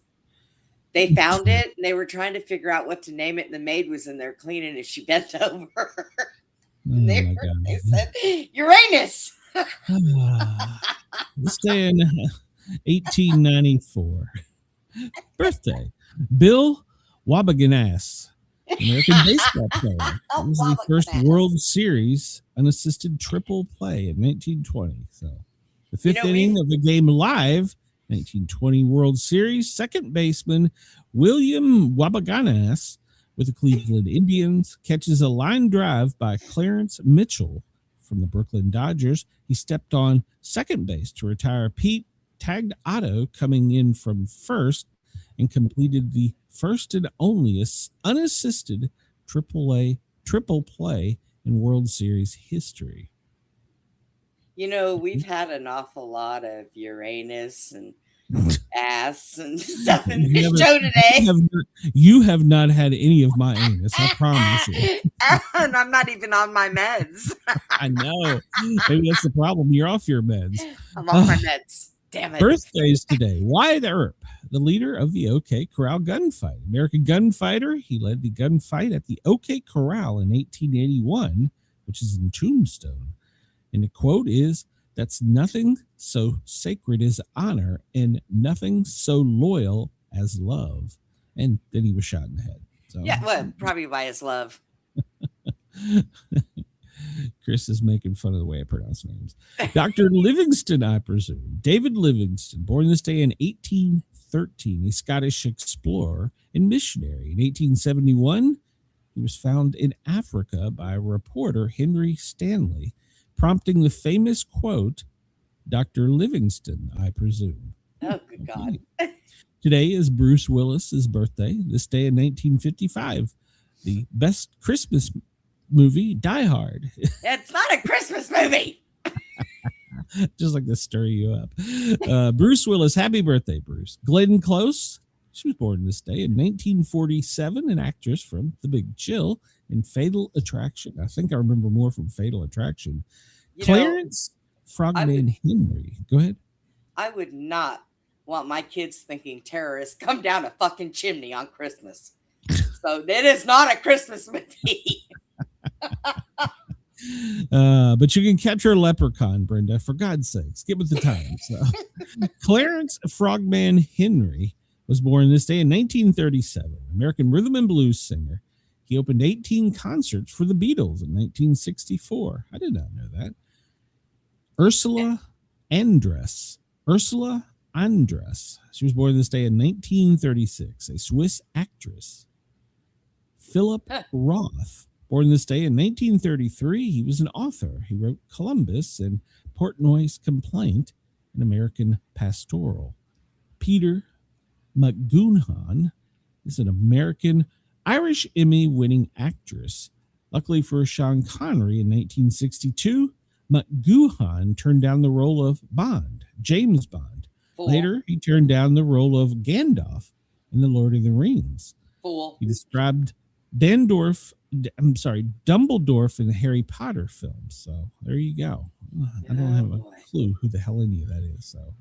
They found it and they were trying to figure out what to name it, and the maid was in there cleaning and she bent over. And they said Uranus. This day in 1894. Birthday. Bill Wabaganas, American baseball player. It was the first World Series unassisted triple play in 1920. So the fifth inning of the game live, 1920 World Series, second baseman William Wabaganas with the Cleveland Indians catches a line drive by Clarence Mitchell from the Brooklyn Dodgers. He stepped on second base to retire Pete tagged Otto coming in from first and completed the first and only unassisted triple play in World Series history. You know, we've had an awful lot of Uranus and ass and stuff in the show today. You have not had any of my anus, I promise you. And I'm not even on my meds. I know. Maybe that's the problem. You're off your meds. I'm off my meds. Damn it. Birthdays today. Wyatt Earp, the leader of the OK Corral gunfight. American gunfighter. He led the gunfight at the OK Corral in 1881, which is in Tombstone. And the quote is, "That's nothing so sacred as honor and nothing so loyal as love." And then he was shot in the head. So yeah, well, probably by his love. Chris is making fun of the way I pronounce names. Dr. Livingston, I presume. David Livingston, born this day in 1813, a Scottish explorer and missionary. In 1871, he was found in Africa by reporter Henry Stanley, prompting the famous quote, "Dr. Livingston, I presume." Oh, good God. Today is Bruce Willis's birthday. This day in 1955, the best Christmas movie, Die Hard. It's not a Christmas movie. Just like to stir you up. Bruce Willis, happy birthday, Bruce. Glenn Close, she was born this day in 1947, an actress from The Big Chill and Fatal Attraction. I think I remember more from Fatal Attraction. Clarence Frogman Henry. Go ahead. I would not want my kids thinking terrorists come down a fucking chimney on Christmas. So it is not a Christmas movie. But you can capture a leprechaun, Brenda, for God's sakes. Get with the times. Clarence Frogman Henry was born this day in 1937, American rhythm and blues singer. He opened 18 concerts for the Beatles in 1964. I did not know that. Ursula Andress. She was born this day in 1936, a Swiss actress. Philip Roth, born this day in 1933, he was an author. He wrote Columbus and Portnoy's Complaint, an American pastoral. Peter McGoonhan is an American Irish Emmy-winning actress. Luckily for Sean Connery in 1962, McGoonhan turned down the role of Bond, James Bond. Later, he turned down the role of Gandalf in The Lord of the Rings. He described Dumbledore in the Harry Potter films. So there you go. I don't have a clue who the hell any of that is. So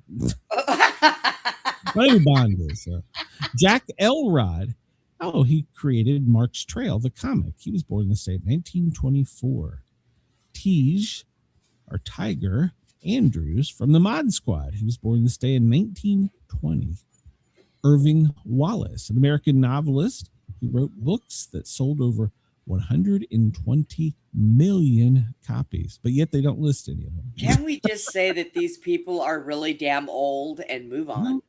who Bond is. Jack Elrod. Oh, he created Mark's Trail, the comic. He was born in the state 1924. Tiger Andrews from the Mod Squad. He was born this day in 1920. Irving Wallace, an American novelist who wrote books that sold over 120 million copies, but yet they don't list any of them. Can we just say that these people are really damn old and move on?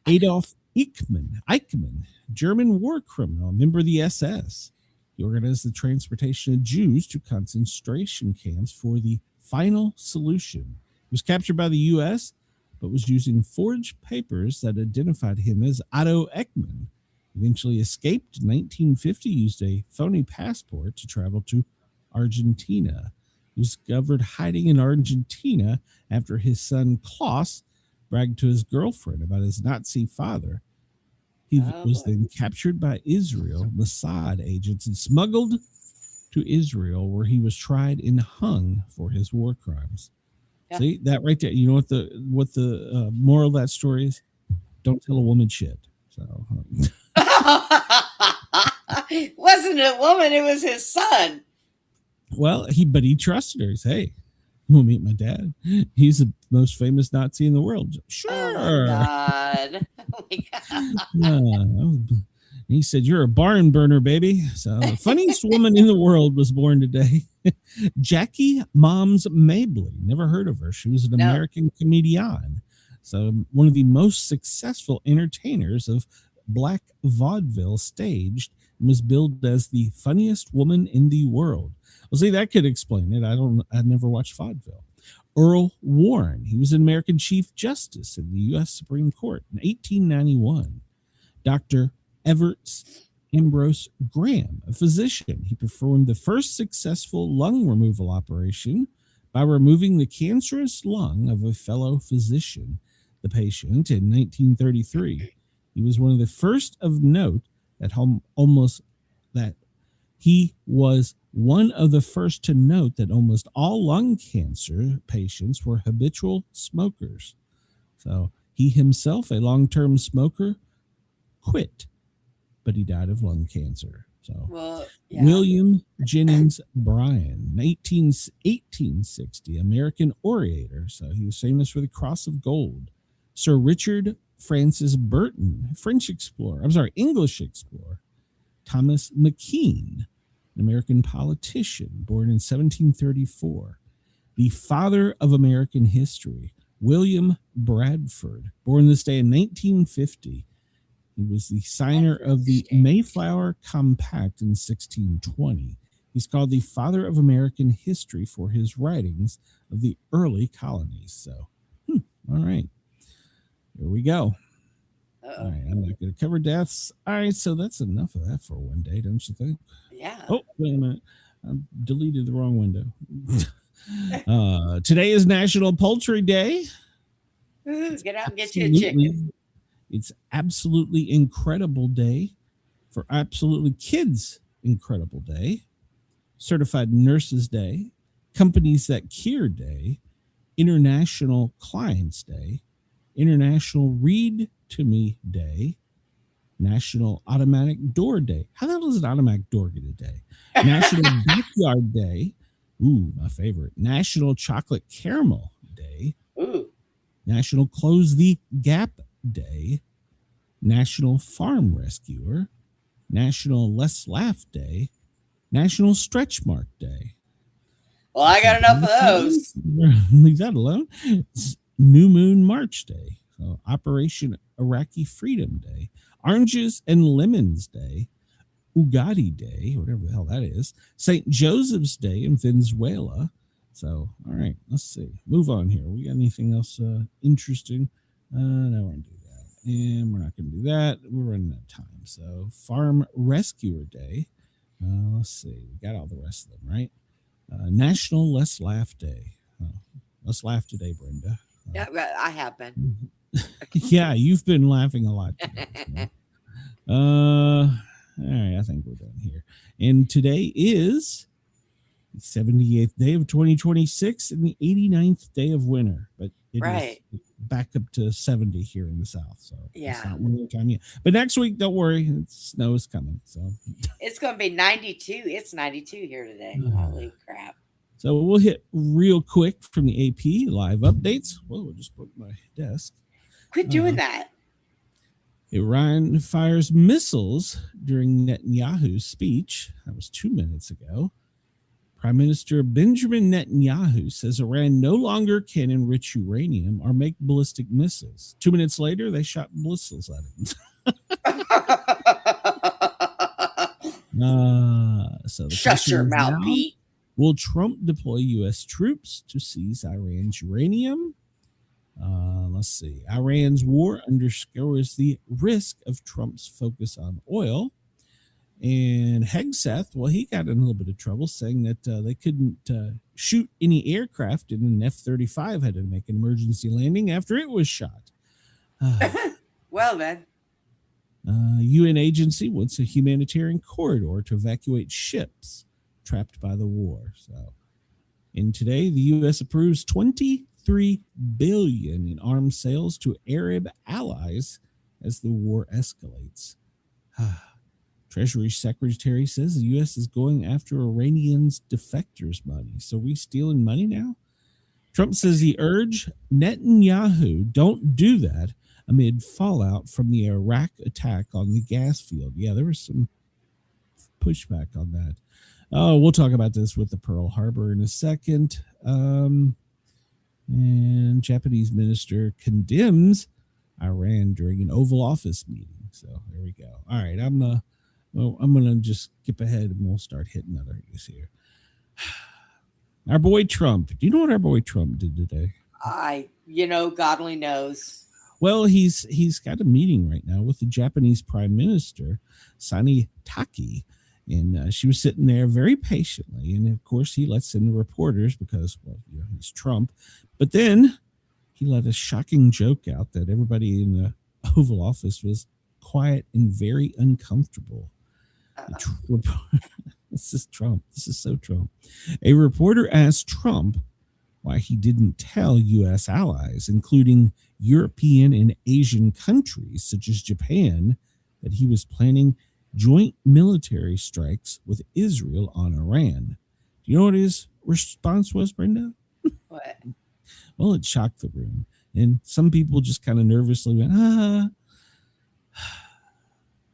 Adolf Eichmann, German war criminal, member of the SS. He organized the transportation of Jews to concentration camps for the final solution. He was captured by the U.S., but was using forged papers that identified him as Otto Eichmann. Eventually escaped in 1950, used a phony passport to travel to Argentina. He was discovered hiding in Argentina after his son Klaus bragged to his girlfriend about his Nazi father. He was then captured by Israel Mossad agents and smuggled to Israel, where he was tried and hung for his war crimes. Yeah. See that right there? You know what the moral of that story is? Don't tell a woman shit. So wasn't a woman; it was his son. Well, he trusted her. He said, "Hey, you want to meet my dad? He's the most famous Nazi in the world." Sure. Oh my God. Oh my God. He said, "You're a barn burner, baby." So the funniest woman in the world was born today. Jackie Moms Mabley. Never heard of her. She was an American comedian. So one of the most successful entertainers of black vaudeville, staged and was billed as the funniest woman in the world. Well, see, that could explain it. I never watched vaudeville. Earl Warren. He was an American Chief Justice in the U.S. Supreme Court in 1891. Dr. Everett Ambrose Graham, a physician. He performed the first successful lung removal operation by removing the cancerous lung of a fellow physician, the patient, in 1933. He was one of the first of note he was one of the first to note that almost all lung cancer patients were habitual smokers. So he himself, a long-term smoker, quit, but he died of lung cancer. So William Jennings Bryan, 1860, American orator. So he was famous for the Cross of Gold. Sir Richard Francis Burton, English explorer. Thomas McKean, an American politician, born in 1734. The father of American history, William Bradford, born this day in 1950. He was the signer of the Mayflower Compact in 1620. He's called the father of American history for his writings of the early colonies. So, all right. Here we go. All right, I'm not going to cover deaths. All right, so that's enough of that for one day, don't you think? Yeah. Oh, wait a minute. I deleted the wrong window. Today is National Poultry Day. Get out and get you a chicken. It's Absolutely Incredible Day for Absolutely Kids Incredible Day, Certified Nurses Day, Companies That Cure Day, International Clients Day, International Read to Me Day, National Automatic Door Day. How the hell does an automatic door get a day? National Backyard Day. Ooh, my favorite. National Chocolate Caramel Day. Ooh. National Close the Gap Day. National Farm Rescuer. National Let's Laugh Day. National Stretch Mark Day. Well, I got enough of those. Leave that alone. It's New Moon March Day. So Operation Iraqi Freedom Day. Oranges and Lemons Day. Ugadi Day, whatever the hell that is. St. Joseph's Day in Venezuela. So, all right, let's see. Move on here. We got anything else interesting? No, we're going to do that. And we're not going to do that. We're running out of time. So, Farm Rescuer Day. Let's see. We got all the rest of them, right? National Let's Laugh Day. Let's laugh today, Brenda. Yeah, I have been. Yeah, you've been laughing a lot today. So. All right, I think we're done here. And today is the 78th day of 2026 and the 89th day of winter. But it is back up to 70 here in the South. So it's not winter time yet. But next week, don't worry, snow is coming. So it's going to be 92. It's 92 here today. Holy crap. So we'll hit real quick from the AP live updates. Whoa, I just broke my desk. Quit doing that. Iran fires missiles during Netanyahu's speech. That was 2 minutes ago. Prime Minister Benjamin Netanyahu says Iran no longer can enrich uranium or make ballistic missiles. 2 minutes later, they shot missiles at him. So the Shut question your is mouth, now, Pete. will Trump deploy U.S. troops to seize Iran's uranium? Let's see. Iran's war underscores the risk of Trump's focus on oil. And Hegseth, well, he got in a little bit of trouble saying that they couldn't shoot any aircraft, and an F-35 had to make an emergency landing after it was shot. Well, then. UN agency wants a humanitarian corridor to evacuate ships trapped by the war. So, and today the U.S. approves $23 billion in arms sales to Arab allies as the war escalates. Treasury Secretary says the U.S. is going after Iranians' defectors' money. So we stealing money now? Trump says he urged Netanyahu, don't do that, amid fallout from the Iraq attack on the gas field. Yeah, there was some pushback on that. Oh, we'll talk about this with the Pearl Harbor in a second. And Japanese minister condemns Iran during an Oval Office meeting. So there we go. All right, I'm going to just skip ahead and we'll start hitting other news here. Our boy Trump. Do you know what our boy Trump did today? God only knows. Well, he's got a meeting right now with the Japanese Prime Minister, Sani Taki, and she was sitting there very patiently. And of course, he lets in the reporters because, well, he's Trump. But then he let a shocking joke out that everybody in the Oval Office was quiet and very uncomfortable. This is Trump. This is so Trump. A reporter asked Trump why he didn't tell U.S. allies, including European and Asian countries such as Japan, that he was planning joint military strikes with Israel on Iran. Do you know what his response was, Brenda? What? Well, it shocked the room. And some people just kind of nervously went,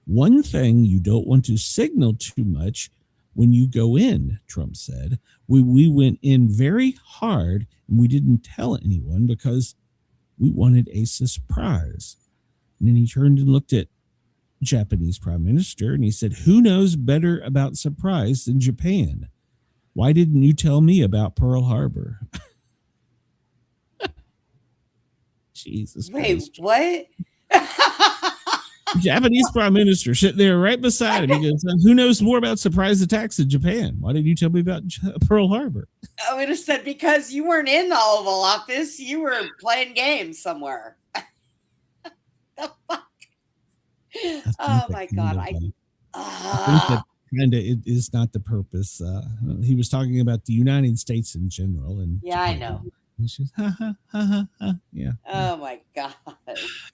One thing you don't want to signal too much when you go in, Trump said. We went in very hard and we didn't tell anyone because we wanted a surprise. And then he turned and looked at Japanese Prime Minister and he said, who knows better about surprise than Japan? Why didn't you tell me about Pearl Harbor? Jesus Wait, Christ. what? Japanese Prime Minister sitting there right beside him. He goes, who knows more about surprise attacks in Japan? Why didn't you tell me about Pearl Harbor? I would have said because you weren't in the Oval Office, you were playing games somewhere. The fuck? Oh my God. I think that kind of it is not the purpose. He was talking about the United States in general. And yeah, Japan. I know. And she's, ha, ha, ha, ha, ha. Yeah. Oh my God.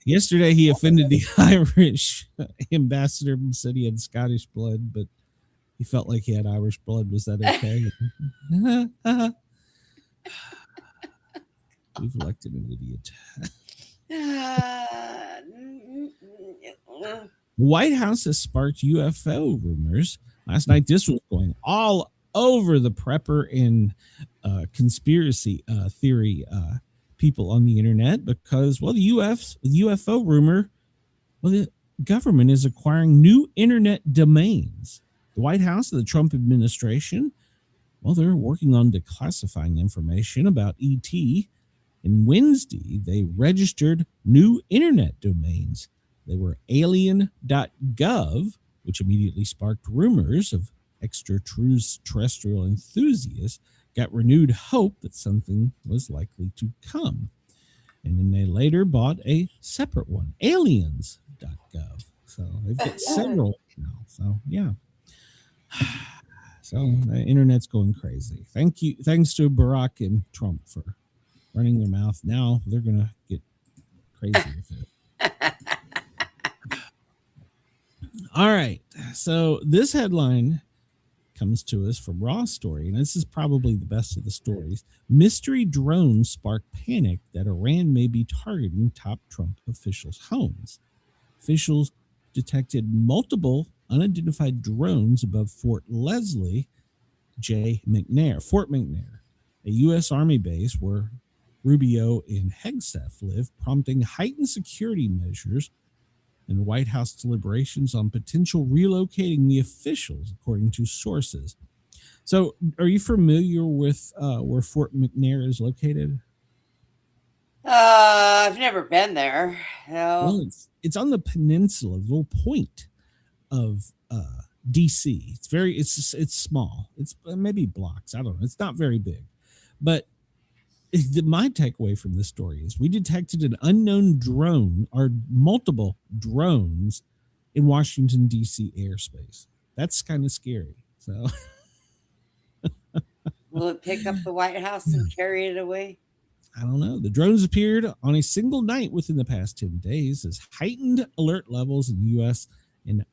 Yesterday, he offended the Irish ambassador and said he had Scottish blood, but he felt like he had Irish blood. Was that okay? We've elected an idiot. The White House has sparked UFO rumors. Last night, this was going all over the prepper and conspiracy theory people on the internet because, well, the UFO rumor, well, the government is acquiring new internet domains. The White House and the Trump administration, well, they're working on declassifying information about ET. And Wednesday, they registered new internet domains. They were alien.gov, which immediately sparked rumors of extraterrestrial enthusiasts got renewed hope that something was likely to come. And then they later bought a separate one, aliens.gov. So they've got several now. So, yeah. So the internet's going crazy. Thanks to Barack and Trump for running their mouth. Now they're going to get crazy with it. All right. So this headline comes to us from Raw Story, and this is probably the best of the stories. Mystery drones spark panic that Iran may be targeting top Trump officials' homes. Officials detected multiple unidentified drones above Fort Leslie Fort McNair, a U.S. Army base where Rubio and Hegseth live, prompting heightened security measures and White House deliberations on potential relocating the officials, according to sources. So, are you familiar with where Fort McNair is located? I've never been there. No. Well, it's on the peninsula, a little point of DC. It's small. It's maybe blocks. I don't know. It's not very big, but my takeaway from this story is we detected an unknown drone or multiple drones in Washington DC airspace. That's kind of scary. So, will it pick up the White House and carry it away? I don't know. The drones appeared on a single night within the past 10 days as heightened alert levels in the U.S. and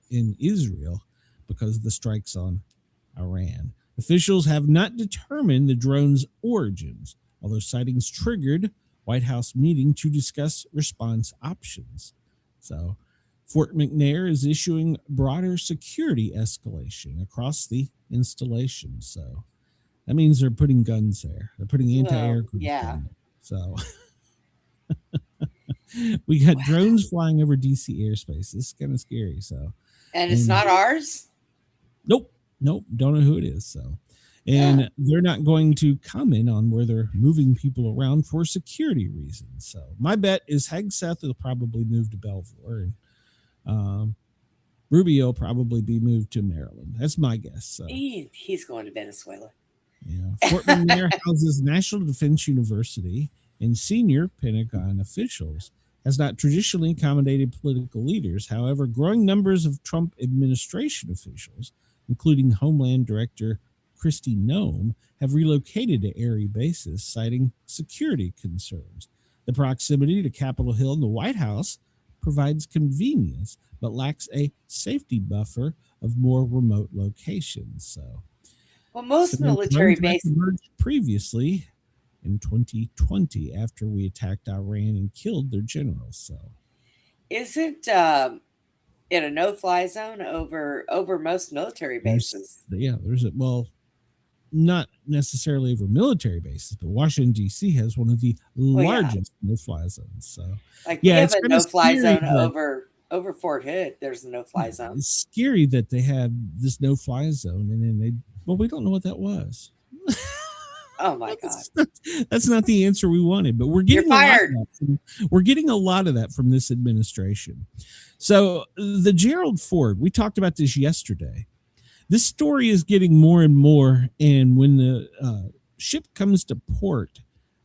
in Israel because of the strikes on Iran. Officials have not determined the drone's origins, although sightings triggered White House meeting to discuss response options. So Fort McNair is issuing broader security escalation across the installation. So that means they're putting guns there. They're putting anti-aircraft in there. So we got drones flying over DC airspace. This is kind of scary. So, and it's not ours? Nope. Don't know who it is. So, and they're not going to comment on where they're moving people around for security reasons. So my bet is Hegseth will probably move to Belvoir, and Rubio will probably be moved to Maryland. That's my guess. So he's going to Venezuela. Yeah. Fort McNair houses National Defense University, and senior Pentagon officials has not traditionally accommodated political leaders. However, growing numbers of Trump administration officials, including Homeland Director Kristi Noem, have relocated to Air bases, citing security concerns. The proximity to Capitol Hill and the White House provides convenience, but lacks a safety buffer of more remote locations. So, well, most military bases emerged previously in 2020 after we attacked Iran and killed their generals. So, isn't it a no-fly zone over most military bases? There's not necessarily over military bases, but Washington D.C. has one of the largest no-fly zones. So, we have a no-fly zone over Fort Hood. There's a no-fly zone. It's scary that they have this no-fly zone, and then we don't know what that was. Oh my God! That's not the answer we wanted, but we're getting fired. We're getting a lot of that from this administration. So the Gerald Ford, we talked about this yesterday. This story is getting more and more, and when the ship comes to port,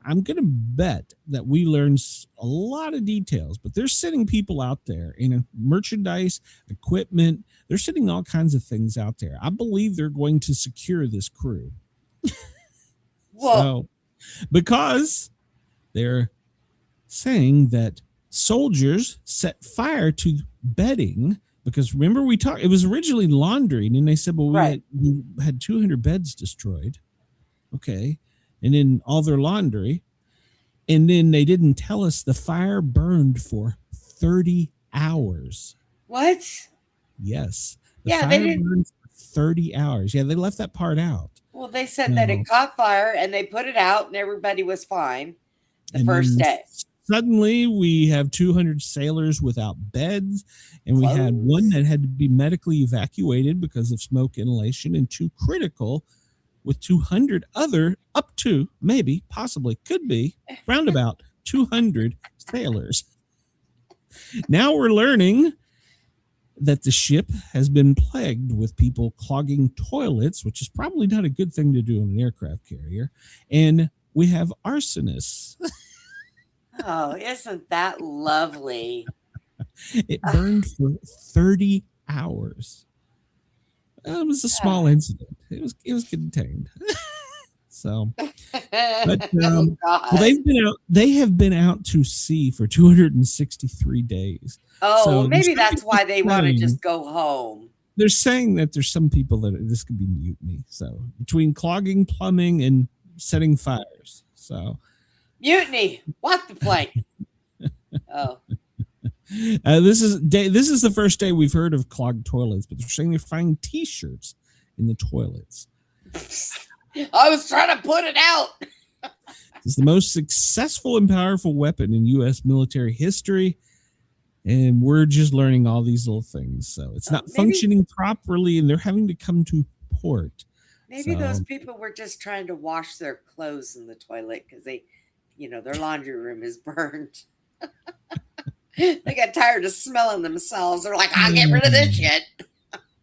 I'm going to bet that we learn a lot of details. But they're sending people out there in merchandise, equipment. They're sending all kinds of things out there. I believe they're going to secure this crew. So, because they're saying that soldiers set fire to bedding, because remember we talked, it was originally laundry, and then they said, well, we had 200 beds destroyed. Okay. And then all their laundry. And then they didn't tell us the fire burned for 30 hours. What? Yes. They didn't. Burned for 30 hours. Yeah, they left that part out. Well, they said that it caught fire and they put it out and everybody was fine the first day. Suddenly, we have 200 sailors without beds, and we had one that had to be medically evacuated because of smoke inhalation, and 2 critical with 200 other, up to, maybe, possibly, could be, roundabout 200 sailors. Now we're learning that the ship has been plagued with people clogging toilets, which is probably not a good thing to do on an aircraft carrier. And we have arsonists. Oh, isn't that lovely? It burned for 30 hours. It was a small incident. It was contained. So, but well, they have been out to sea for 263 days. Oh, so maybe that's why they want to just go home. They're saying that there's some people that this could be mutiny. So between clogging plumbing and setting fires. So mutiny. What the plank? Oh. This is the first day we've heard of clogged toilets, but they're saying they're finding T-shirts in the toilets. I was trying to put it out. It's the most successful and powerful weapon in U.S. military history. And we're just learning all these little things. So it's not functioning properly, and they're having to come to port. Maybe those people were just trying to wash their clothes in the toilet because they, their laundry room is burned. They got tired of smelling themselves. They're like, I'll get rid of this shit.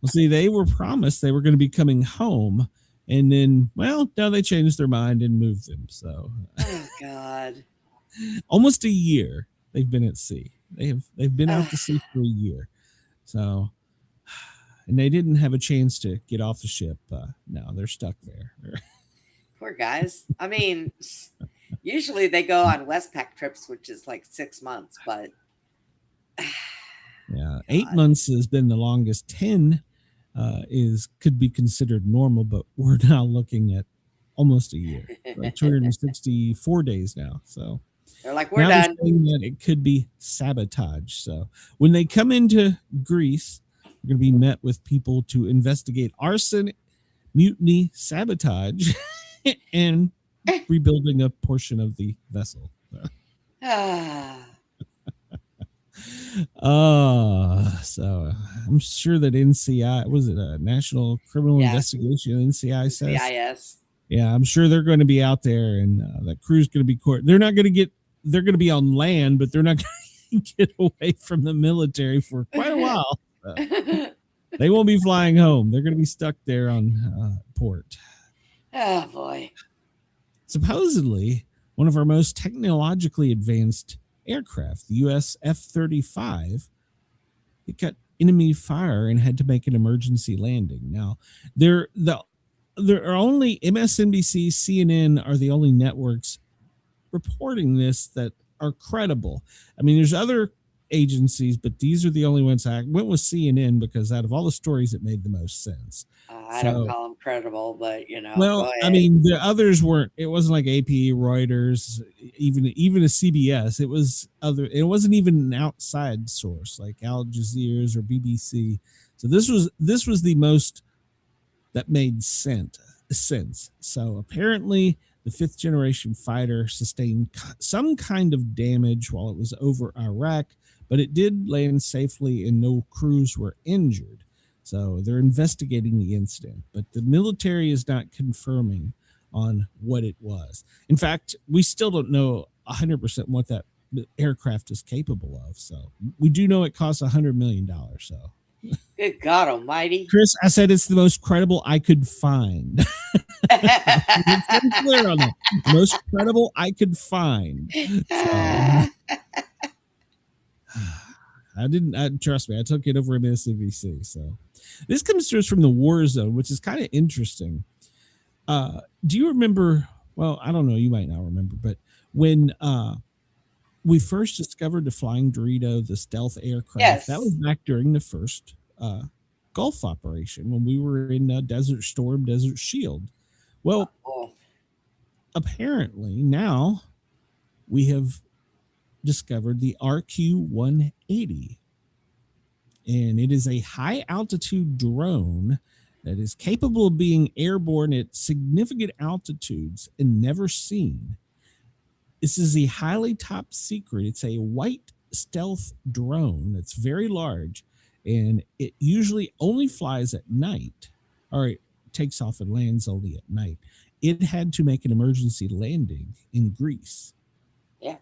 Well, see, they were promised they were going to be coming home. And then, well, now they changed their mind and moved them. So, oh God, almost a year they've been at sea. They've been out to sea for a year. So, and they didn't have a chance to get off the ship. No, they're stuck there. Poor guys. I mean, usually they go on Westpac trips, which is like 6 months, but yeah, 8 months has been the longest. 10 could be considered normal, but we're now looking at almost a year, like 264 days now. So they're like, we're done. That it could be sabotage. So when they come into Greece, we're going to be met with people to investigate arson, mutiny, sabotage, and rebuilding a portion of the vessel. So I'm sure that NCI, was it a National Criminal Investigation? NCI says, NCIS. Yeah, I'm sure they're going to be out there, and that crew's going to be they're not going to they're going to be on land, but they're not going to get away from the military for quite a while. They won't be flying home. They're going to be stuck there on port. Oh boy. Supposedly, one of our most technologically advanced aircraft, the US F-35, it got enemy fire and had to make an emergency landing. Now, there are only MSNBC, CNN are the only networks reporting this that are credible. I mean, there's other agencies, but these are the only ones. I went with CNN because out of all the stories, it made the most sense. I don't call them credible, but Well, I mean, the others weren't. It wasn't like AP, Reuters, even a CBS. It was other. It wasn't even an outside source like Al Jazeera or BBC. So this was the most that made sense. So apparently, the 5th generation fighter sustained some kind of damage while it was over Iraq, but it did land safely and no crews were injured. So they're investigating the incident, but the military is not confirming on what it was. In fact, we still don't know 100% what that aircraft is capable of. So we do know it costs $100 million. So good God Almighty, Chris, I said it's the most credible I could find. It's clear on that. The most credible I could find. So, I didn't trust me. I took it over MSNBC. So this comes to us from the war zone, which is kind of interesting. Do you remember? Well, I don't know. You might not remember, but when we first discovered the Flying Dorito, the stealth aircraft, that was back during the first Gulf operation when we were in Desert Storm, Desert Shield. Well, apparently now we have discovered the RQ-180, and it is a high altitude drone that is capable of being airborne at significant altitudes and never seen. This is a highly top secret. It's a white stealth drone that's very large, and it usually only flies at night, or it takes off and lands only at night. It had to make an emergency landing in Greece. Yeah.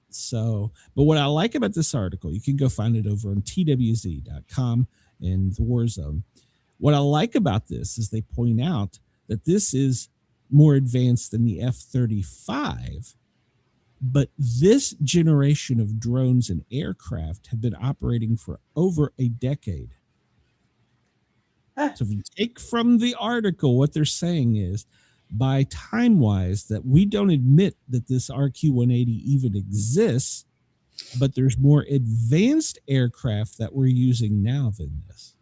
So, but what I like about this article, you can go find it over on twz.com and the War Zone. What I like about this is they point out that this is more advanced than the F-35, but this generation of drones and aircraft have been operating for over a decade. So if you take from the article, what they're saying is, by time-wise, that we don't admit that this RQ-180 even exists, but there's more advanced aircraft that we're using now than this.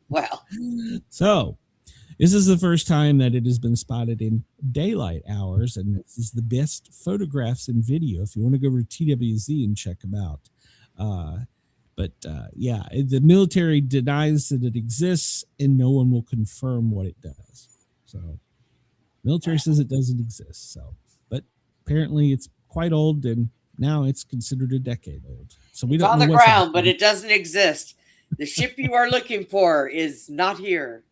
Well, so this is the first time that it has been spotted in daylight hours, and this is the best photographs and video if you want to go over to TWZ and check them out. But the military denies that it exists, and no one will confirm what it does. So military says it doesn't exist. So, but apparently it's quite old, and Now it's considered a decade old. So we It's don't on know the what's ground, happening. but it doesn't exist. The ship you are looking for is not here.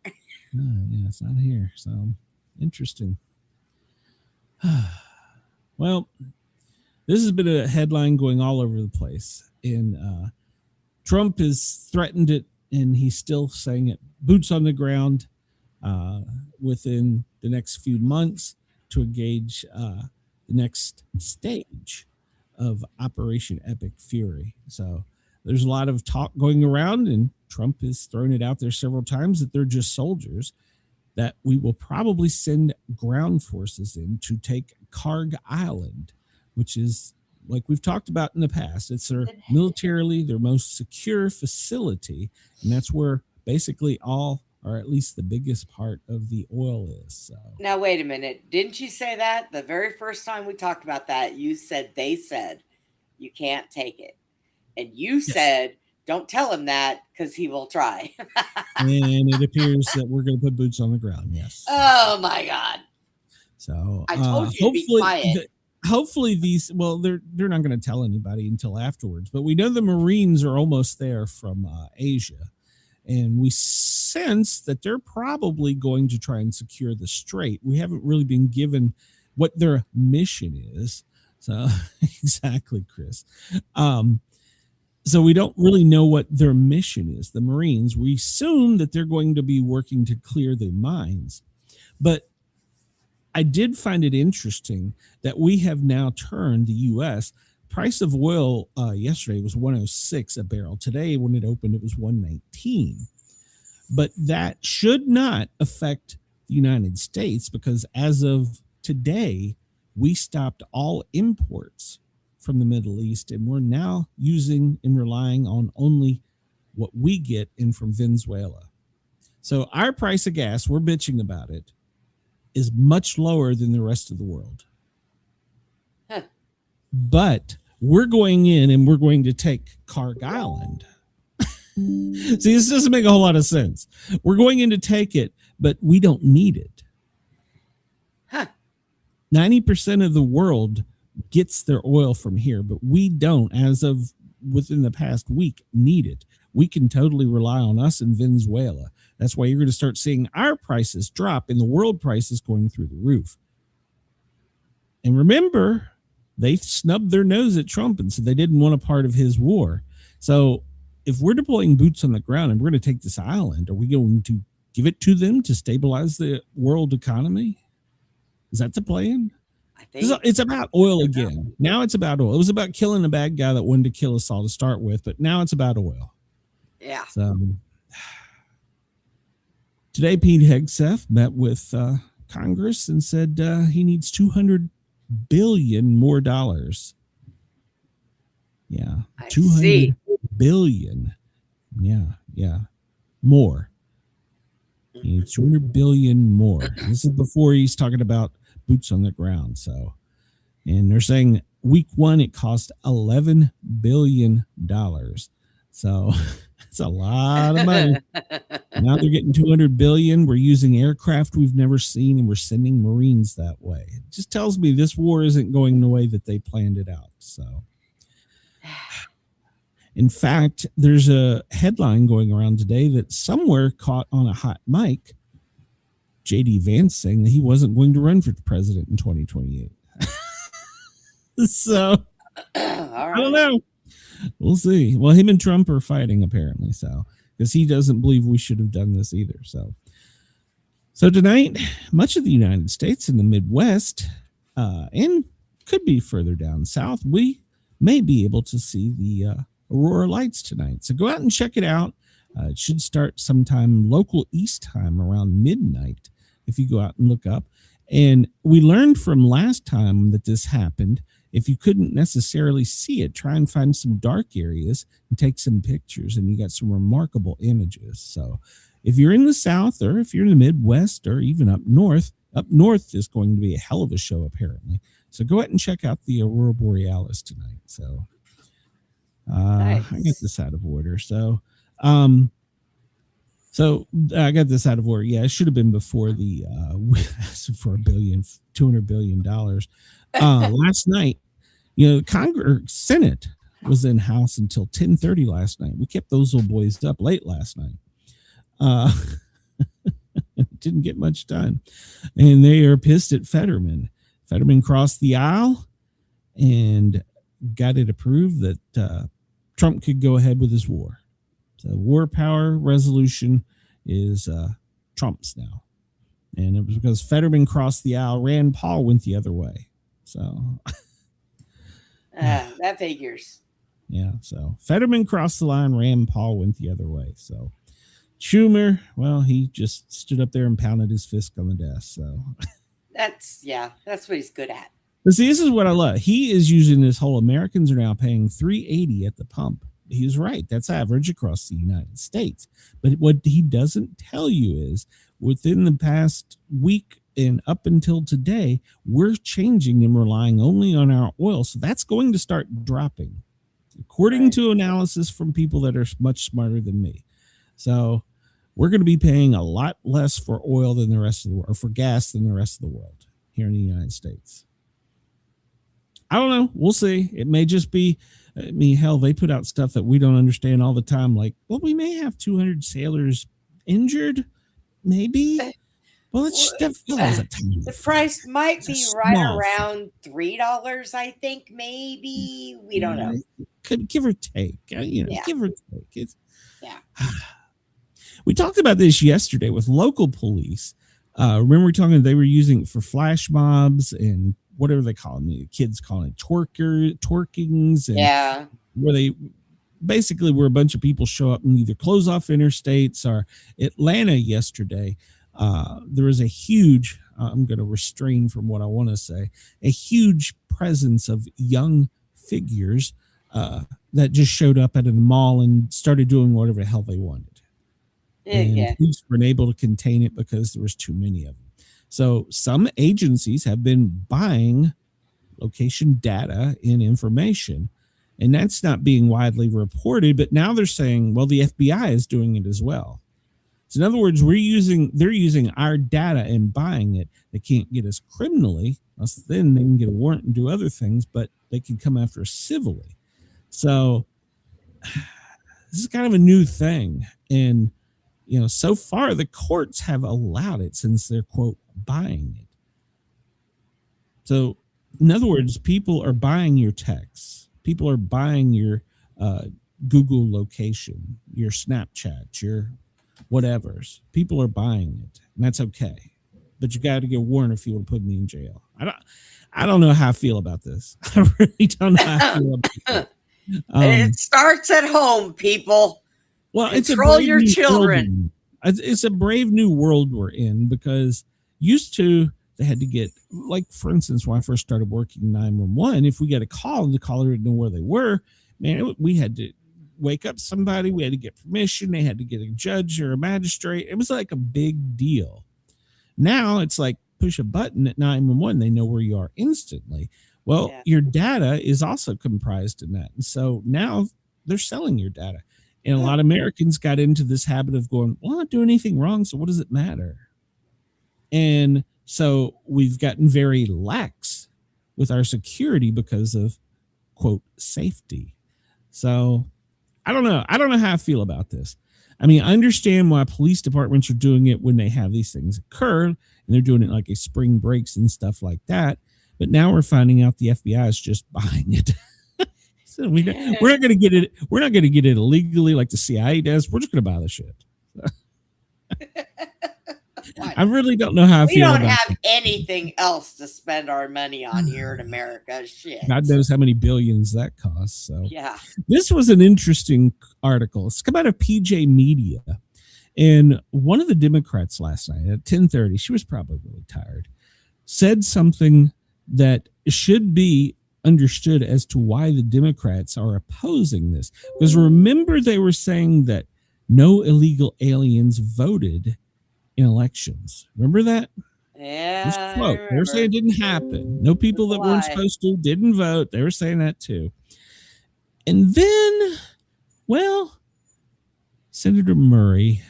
Yeah, it's not here. So interesting. Well, this has been a headline going all over the place. And Trump has threatened it, and he's still saying it. Boots on the ground within the next few months to engage the next stage of Operation Epic Fury. So there's a lot of talk going around, and Trump has thrown it out there several times that they're just soldiers, that we will probably send ground forces in to take Karg Island, which is, like we've talked about in the past, it's their militarily their most secure facility, and that's where basically all, or at least the biggest part of the oil is. So Now, wait a minute. Didn't you say that the very first time we talked about that? You said they said you can't take it. And you said, don't tell him that because he will try. and it appears that we're going to put boots on the ground. Yes. Oh, my God. So I told you to be quiet. Hopefully these, well, they're not going to tell anybody until afterwards, but we know the Marines are almost there from Asia, and we sense that they're probably going to try and secure the strait. We haven't really been given what their mission is. So exactly, Chris. So we don't really know what their mission is. The Marines, we assume that they're going to be working to clear the mines, but I did find it interesting that we have now turned the U.S. price of oil yesterday was 106 a barrel. Today, when it opened, it was 119. But that should not affect the United States, because as of today, we stopped all imports from the Middle East, and we're now using and relying on only what we get in from Venezuela. So our price of gas, we're bitching about it, is much lower than the rest of the world. Huh. But we're going in and we're going to take Karg Island. See, this doesn't make a whole lot of sense. We're going in to take it, but we don't need it. Huh. 90% of the world gets their oil from here, but we don't, as of within the past week, need it. We can totally rely on us in Venezuela. That's why you're going to start seeing our prices drop and the world prices going through the roof. And remember, they snubbed their nose at Trump and said they didn't want a part of his war. So if we're deploying boots on the ground and we're going to take this island, are we going to give it to them to stabilize the world economy? Is that the plan? I think It's about oil again. Now it's about oil. It was about killing a bad guy that wanted to kill us all to start with, but now it's about oil. Yeah. So today, Pete Hegseth met with Congress and said he needs $200 billion more dollars. Yeah, $200 billion. Yeah, more. He needs $200 billion more. This is before he's talking about boots on the ground. So, and they're saying week one it cost $11 billion. So it's a lot of money. Now they're getting $200 billion. We're using aircraft we've never seen, and we're sending Marines that way. It just tells me this war isn't going the way that they planned it out. So, in fact, there's a headline going around today that somewhere caught on a hot mic J.D. Vance saying that he wasn't going to run for president in 2028. So, All right. I don't know. We'll see. Well, him and Trump are fighting apparently, so because he doesn't believe we should have done this either. So tonight, much of the United States in the Midwest and could be further down south, we may be able to see the Aurora lights tonight. So go out and check it out. It should start sometime local East time around midnight if you go out and look up. And we learned from last time that this happened. If you couldn't necessarily see it, try and find some dark areas and take some pictures, and you got some remarkable images. So if you're in the South, or if you're in the Midwest, or even up north is going to be a hell of a show apparently. So go ahead and check out the Aurora Borealis tonight. So Nice. I got this out of order. So I got this out of order. Yeah, it should have been before the for $200 billion. Last night, Congress, Senate was in House until 10:30 last night. We kept those little boys up late last night. Didn't get much done. And they are pissed at Fetterman. Fetterman crossed the aisle and got it approved that Trump could go ahead with his war. So war power resolution is Trump's now. And it was because Fetterman crossed the aisle. Rand Paul went the other way. So that figures. Yeah. So Fetterman crossed the line. Rand Paul went the other way. So Schumer, well, he just stood up there and pounded his fist on the desk. So that's what he's good at. But see, this is what I love. He is using this whole Americans are now paying $3.80 at the pump. He's right. That's average across the United States. But what he doesn't tell you is within the past week and up until today, we're changing and relying only on our oil. So that's going to start dropping, according to analysis from people that are much smarter than me. So we're going to be paying a lot less for oil than the rest of the world, or for gas than the rest of the world here in the United States. I don't know. We'll see. It may just be, hell, they put out stuff that we don't understand all the time. Like, well, we may have 200 sailors injured. Maybe. Well, it's the price might be right around $3, I think, maybe. We don't know. Could give or take. Give or take. We talked about this yesterday with local police. Remember we talking? They were using it for flash mobs and whatever they call them. The kids call it twerkings. And where they basically where a bunch of people show up and either close off interstates or Atlanta yesterday. There was a huge, I'm going to restrain from what I want to say, a huge presence of young figures that just showed up at a mall and started doing whatever the hell they wanted. And police weren't able to contain it because there was too many of them. So some agencies have been buying location data and information, and that's not being widely reported. But now they're saying, well, the FBI is doing it as well. So in other words, they're using our data and buying it. They can't get us criminally. Then they can get a warrant and do other things, but they can come after us civilly. So this is kind of a new thing. And, so far the courts have allowed it since they're, quote, buying it. So in other words, people are buying your texts. People are buying your Google location, your Snapchat, your whatever's. People are buying it, and that's okay. But you got to get a warrant if you want to put me in jail. I don't know how I feel about this. I really don't know how I feel about it. It starts at home, people. Well, control your children. It's a brave new world we're in, because used to they had to get, like, for instance, when I first started working 911, if we got a call, the caller didn't know where they were, man, we had to wake up somebody. We had to get permission. They had to get a judge or a magistrate. It was like a big deal. Now it's like push a button at 911. They know where you are instantly. Well, your data is also comprised in that. And so now they're selling your data. And a lot of Americans got into this habit of going, well, I'm not doing anything wrong, so what does it matter? And so we've gotten very lax with our security because of, quote, safety. So I don't know. I don't know how I feel about this. I mean, I understand why police departments are doing it when they have these things occur, and they're doing it like a spring breaks and stuff like that. But now we're finding out the FBI is just buying it. So we're not going to get it. We're not going to get it illegally like the CIA does. We're just going to buy the shit. I really don't know how I feel. We don't have anything else to spend our money on here in America. Shit. God knows how many billions that costs. So yeah, this was an interesting article. It's come out of PJ Media, and one of the Democrats last night at 10:30, she was probably really tired, said something that should be understood as to why the Democrats are opposing this. Because remember, they were saying that no illegal aliens voted in elections. Remember that? Yeah. They were saying it didn't happen. No people that weren't supposed to didn't vote. They were saying that too. And then, well, Senator Murray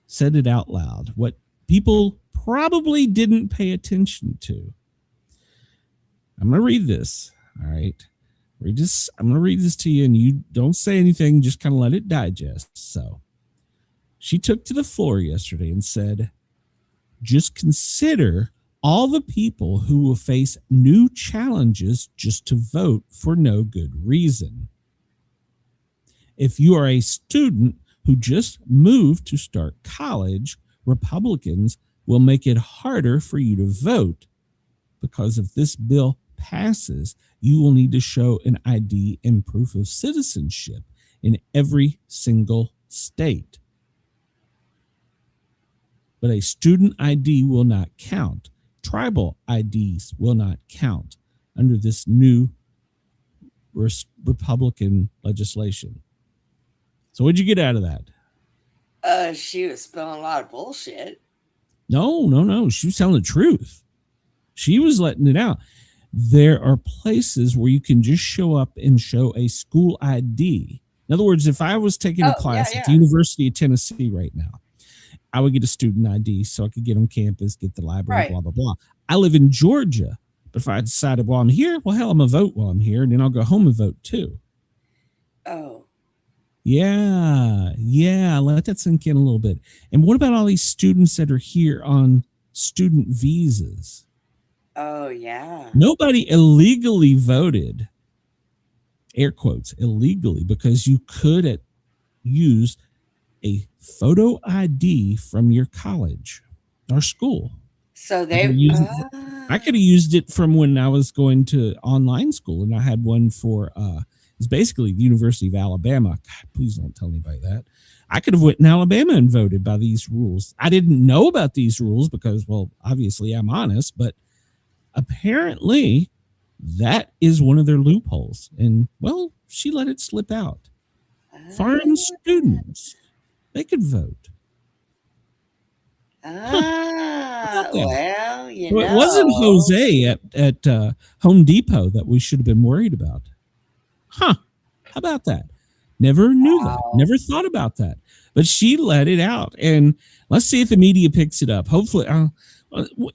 said it out loud, what people probably didn't pay attention to. I'm going to read this. All right. I'm going to read this to you, and you don't say anything, just kind of let it digest. So she took to the floor yesterday and said, just consider all the people who will face new challenges just to vote for no good reason. If you are a student who just moved to start college, Republicans will make it harder for you to vote because if this bill passes, you will need to show an ID and proof of citizenship in every single state. But a student ID will not count. Tribal IDs will not count under this new Republican legislation. So what'd you get out of that? She was spilling a lot of bullshit. No. She was telling the truth. She was letting it out. There are places where you can just show up and show a school ID. In other words, if I was taking a class at the University of Tennessee right now, I would get a student ID so I could get on campus, get the library, blah, blah, blah. I live in Georgia, but if I decided while I'm here, well, hell, I'm going to vote while I'm here, and then I'll go home and vote too. Oh. Yeah. Let that sink in a little bit. And what about all these students that are here on student visas? Oh, yeah. Nobody illegally voted, air quotes, illegally, because you could use a photo ID from your college or school. So I could have used it from when I was going to online school, and I had one for it's basically the University of Alabama. God, please don't tell anybody that. I could have went in Alabama and voted by these rules. I didn't know about these rules because, well, obviously I'm honest, but apparently that is one of their loopholes. And, well, she let it slip out. Foreign students, they could vote. Well, you So know. it wasn't Jose at Home Depot that we should have been worried about. Huh. How about that? Never knew that. Never thought about that. But she let it out. And let's see if the media picks it up. Hopefully,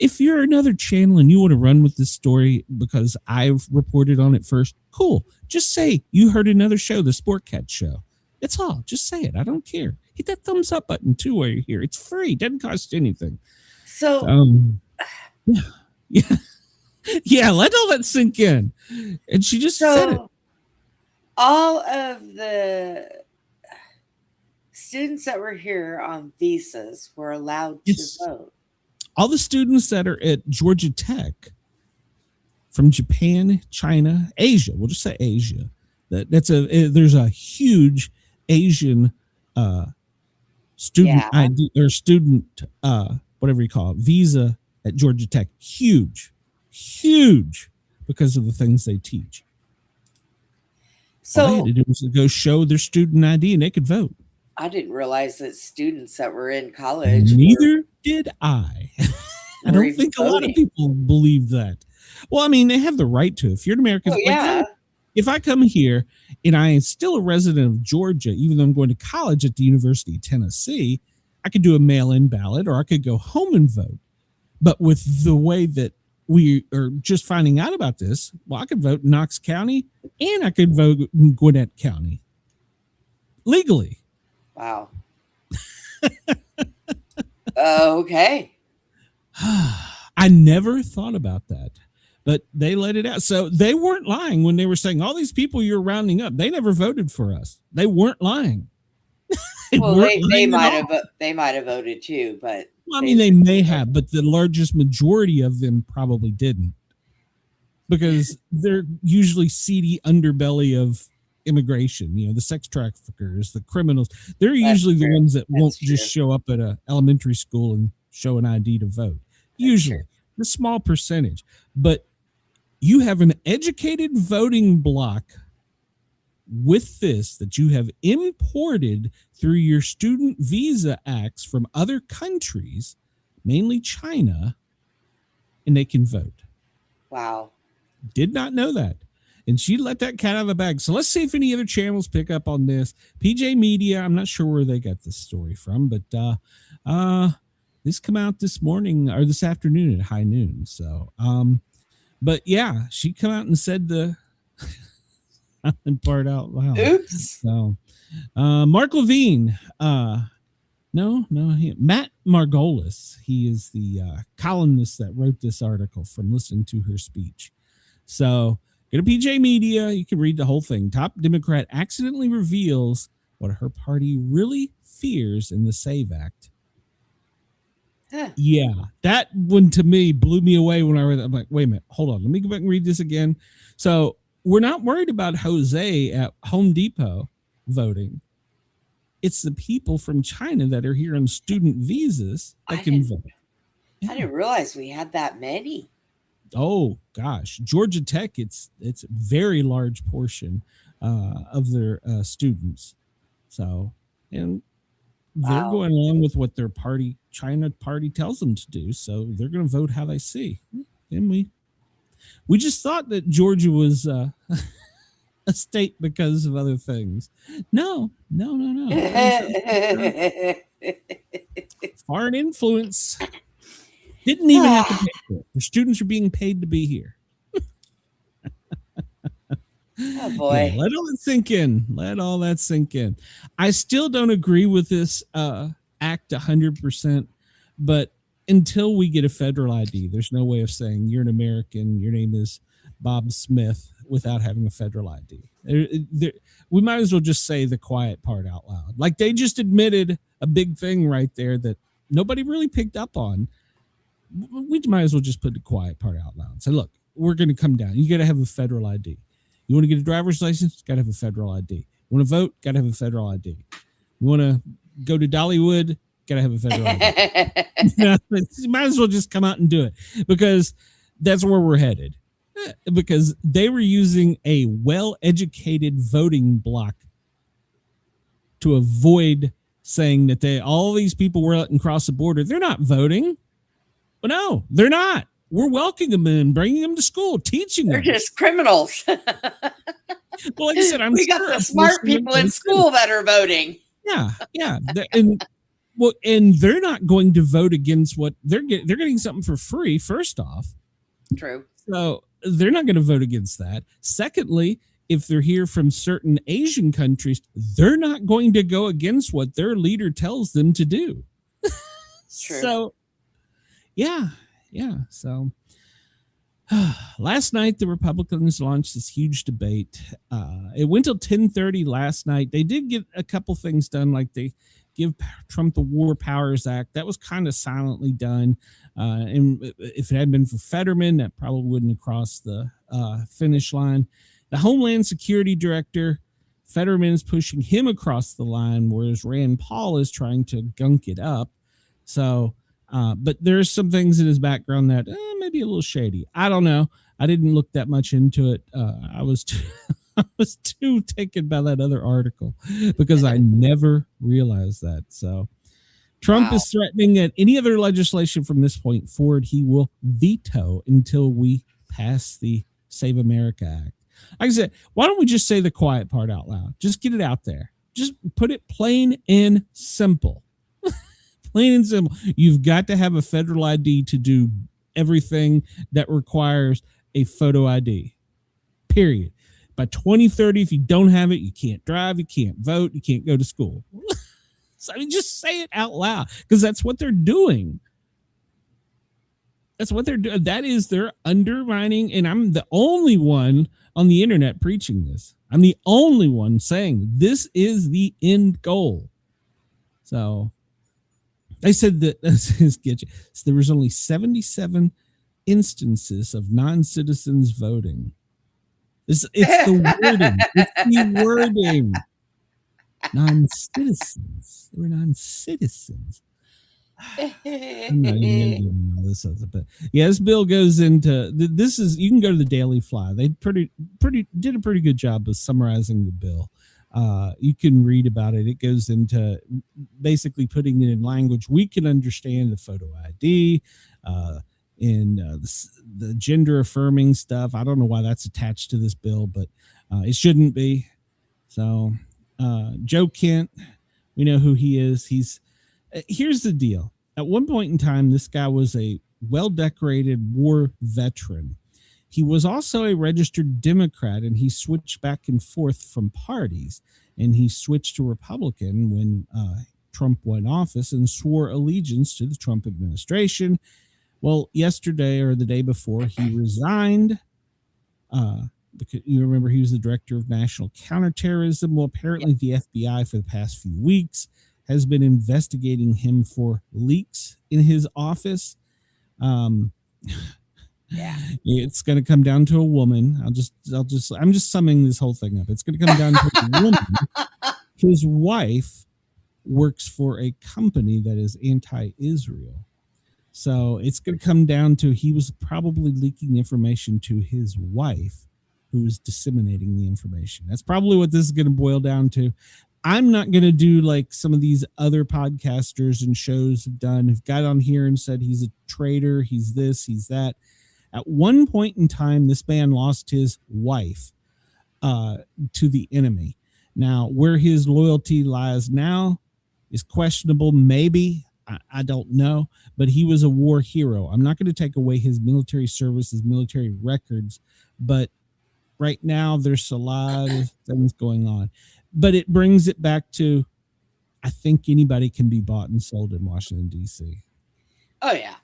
if you're another channel and you want to run with this story because I've reported on it first, cool. Just say you heard another show, the Sportcat show. That's all. Just say it. I don't care. Hit that thumbs up button too while you're here. It's free. Doesn't cost anything. So, yeah. Let all that sink in. And she just said it. All of the students that were here on visas were allowed to vote. All the students that are at Georgia Tech from Japan, China, Asia, we'll just say Asia. There's a huge Asian student ID or student whatever you call it, visa at Georgia Tech. Huge because of the things they teach. So all they had to do was go show their student ID and they could vote. I didn't realize that students that were in college. Neither did I. I don't think a lot of people believe that. Well, I mean, they have the right to. If you're an American, if I come here and I am still a resident of Georgia, even though I'm going to college at the University of Tennessee, I could do a mail-in ballot or I could go home and vote. But with the way that we are just finding out about this, well, I could vote in Knox County and I could vote in Gwinnett County legally. Wow. Okay. I never thought about that, but they let it out. So they weren't lying when they were saying all these people you're rounding up. They never voted for us. They weren't lying. They might have voted too, but well, I mean, they may have, but the largest majority of them probably didn't, because they're usually seedy underbelly of immigration. You know, the sex traffickers, the criminals. They're usually the ones that won't just show up at a elementary school and show an ID to vote. Usually, a small percentage, but you have an educated voting bloc with this that you have imported through your student visa acts from other countries, mainly China, and they can vote. Wow. Did not know that. And she let that cat out of the bag. So let's see if any other channels pick up on this. PJ Media, I'm not sure where they got this story from, but this come out this morning or this afternoon at high noon. So, but yeah, she come out and said part out loud. Oops. So, Mark Levine, Matt Margolis. He is the columnist that wrote this article from listening to her speech. So, go to PJ Media. You can read the whole thing. Top Democrat accidentally reveals what her party really fears in the SAVE Act. Huh. Yeah, that one to me blew me away when I read it. I'm like, wait a minute, hold on. Let me go back and read this again. So we're not worried about Jose at Home Depot voting. It's the people from China that are here on student visas that can vote. I didn't realize we had that many. Oh gosh, Georgia Tech, it's a very large portion of their students. So, and they're going along with what their China party tells them to do. So they're going to vote how they see. And we just thought that Georgia was a state because of other things. No. Foreign influence. Didn't even have to pay for it. The students are being paid to be here. Oh boy. Yeah, let all that sink in. I still don't agree with this act 100%, but until we get a federal ID, there's no way of saying you're an American, your name is Bob Smith without having a federal ID. We might as well just say the quiet part out loud. Like they just admitted a big thing right there that nobody really picked up on. We might as well just put the quiet part out loud. Say, look, we're going to come down. You got to have a federal ID. You want to get a driver's license? Got to have a federal ID. You want to vote? Got to have a federal ID. You want to go to Dollywood? Got to have a federal ID. You might as well just come out and do it because that's where we're headed. Because they were using a well-educated voting block to avoid saying that all these people were letting cross the border. They're not voting. But no, they're not. We're welcoming them in, bringing them to school, teaching them. They're just criminals. Well, like I said, we got the smart people in school that are voting. Yeah. And they're not going to vote against what they're getting something for free, first off. True. So they're not going to vote against that. Secondly, if they're here from certain Asian countries, they're not going to go against what their leader tells them to do. True. So, yeah. So last night, the Republicans launched this huge debate. It went till 10:30 last night. They did get a couple things done, like they give Trump the War Powers Act. That was kind of silently done. And if it had been for Fetterman, that probably wouldn't have crossed the finish line. The Homeland Security Director, Fetterman is pushing him across the line, whereas Rand Paul is trying to gunk it up. So, but there's some things in his background that maybe a little shady. I don't know. I didn't look that much into it. I was too taken by that other article because I never realized that. So Trump is threatening that any other legislation from this point forward, he will veto until we pass the Save America Act. Like I said, why don't we just say the quiet part out loud? Just get it out there. Just put it plain and simple. Plain and simple. You've got to have a federal ID to do everything that requires a photo ID. Period. By 2030, if you don't have it, you can't drive, you can't vote, you can't go to school. So I mean, just say it out loud because that's what they're doing. That's what they're doing. That is, they're undermining, and I'm the only one on the internet preaching this. I'm the only one saying this is the end goal. So they said that so there was only 77 instances of non-citizens voting. It's the wording. It's the wording. Non-citizens. They were non-citizens. I'm not even doing all this other, but yeah, this bill goes into this is, you can go to the Daily Fly. They did a pretty good job of summarizing the bill. You can read about it. It goes into basically putting it in language we can understand, the photo ID, and the gender affirming stuff. I don't know why that's attached to this bill, but it shouldn't be. So Joe Kent, we know who he is. Here's the deal. At one point in time, this guy was a well-decorated war veteran. He was also a registered Democrat, and he switched back and forth from parties. And he switched to Republican when Trump won office and swore allegiance to the Trump administration. Well, yesterday or the day before, he resigned. Because you remember he was the director of national counterterrorism. Well, apparently the FBI for the past few weeks has been investigating him for leaks in his office. It's going to come down to a woman. I'm just summing this whole thing up. It's going to come down to a woman. His wife works for a company that is anti-Israel. So it's going to come down to he was probably leaking information to his wife, who was disseminating the information. That's probably what this is going to boil down to. I'm not going to do like some of these other podcasters and shows have done, have got on here and said he's a traitor, he's this, he's that. At one point in time, this man lost his wife to the enemy. Now, where his loyalty lies now is questionable, maybe. I don't know, but he was a war hero. I'm not going to take away his military service, his military records, but right now there's a lot of things going on. But it brings it back to, I think anybody can be bought and sold in Washington, D.C. Oh, yeah.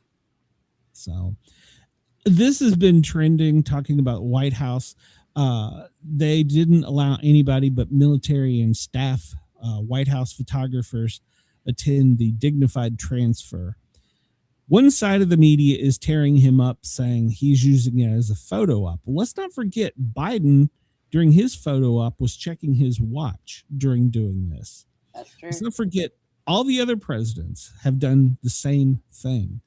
So this has been trending, talking about White House. They didn't allow anybody but military and staff, White House photographers, attend the dignified transfer. One side of the media is tearing him up, saying he's using it as a photo op. Well, let's not forget Biden, during his photo op, was checking his watch during doing this. That's true. Let's not forget all the other presidents have done the same thing,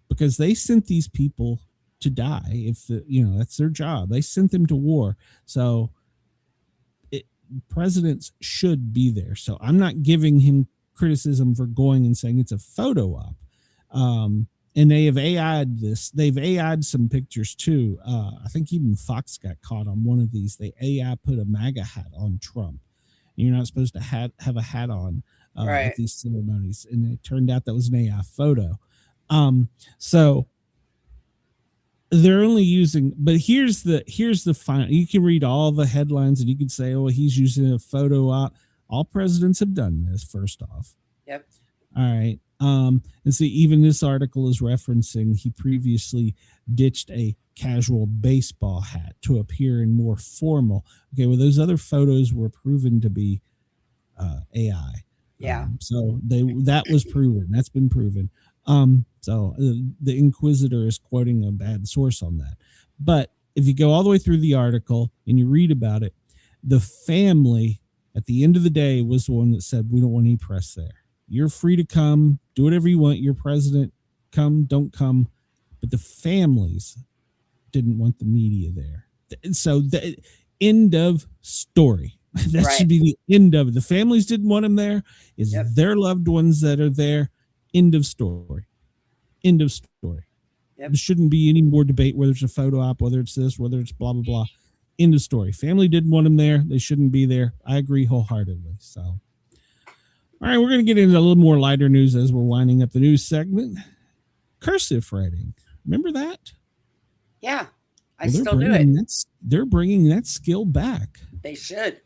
because they sent these people to die. If that's their job. They sent them to war. So presidents should be there. So I'm not giving him criticism for going and saying it's a photo op. And they have AI'd this. They've AI'd some pictures too. I think even Fox got caught on one of these. They AI put a MAGA hat on Trump. You're not supposed to have a hat on at these ceremonies. And it turned out that was an AI photo. So they're only using, but here's the final. You can read all the headlines and you can say, oh, he's using a photo op. All presidents have done this, first off. Yep. All right. And see, even this article is referencing he previously ditched a casual baseball hat to appear in more formal. Okay, well, those other photos were proven to be AI. Yeah. So that was proven. That's been proven. So the Inquisitor is quoting a bad source on that. But if you go all the way through the article and you read about it, the family at the end of the day was the one that said, we don't want any press there. You're free to come, do whatever you want. You're president, come, don't come. But the families didn't want the media there. So the end of story. That should be the end of it. The families didn't want him there. It's their loved ones that are there. End of story. End of story. Yep. There shouldn't be any more debate whether it's a photo op, whether it's this, whether it's blah, blah, blah. End of story. Family didn't want him there. They shouldn't be there. I agree wholeheartedly. So, all right, we're going to get into a little more lighter news as we're winding up the news segment. Cursive writing. Remember that? Yeah, I still do it. They're bringing that skill back. They should.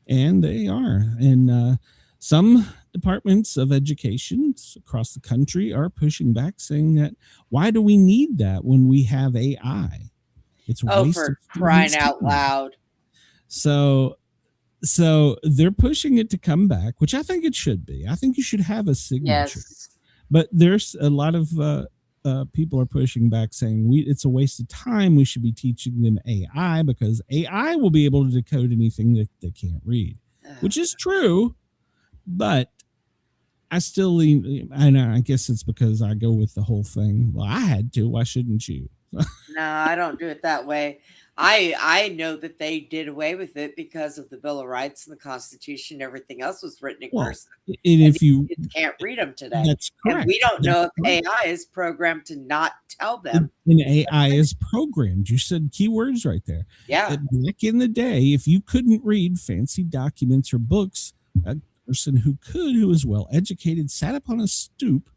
And they are. And some departments of education across the country are pushing back, saying that why do we need that when we have AI? It's for crying out loud. So they're pushing it to come back, which I think it should be. I think you should have a signature. Yes. But there's a lot of people are pushing back, saying it's a waste of time. We should be teaching them AI because AI will be able to decode anything that they can't read, which is true. But I still lean, and I guess it's because I go with the whole thing. Well, I had to. Why shouldn't you? No, I don't do it that way. I know that they did away with it because of the Bill of Rights and the Constitution. Everything else was written in cursive. And if you can't read them today, that's correct. And we don't know if AI is programmed to not tell them. And AI is programmed. You said keywords right there. Yeah. Back in the day, if you couldn't read fancy documents or books, a person who was well educated sat up on a stoop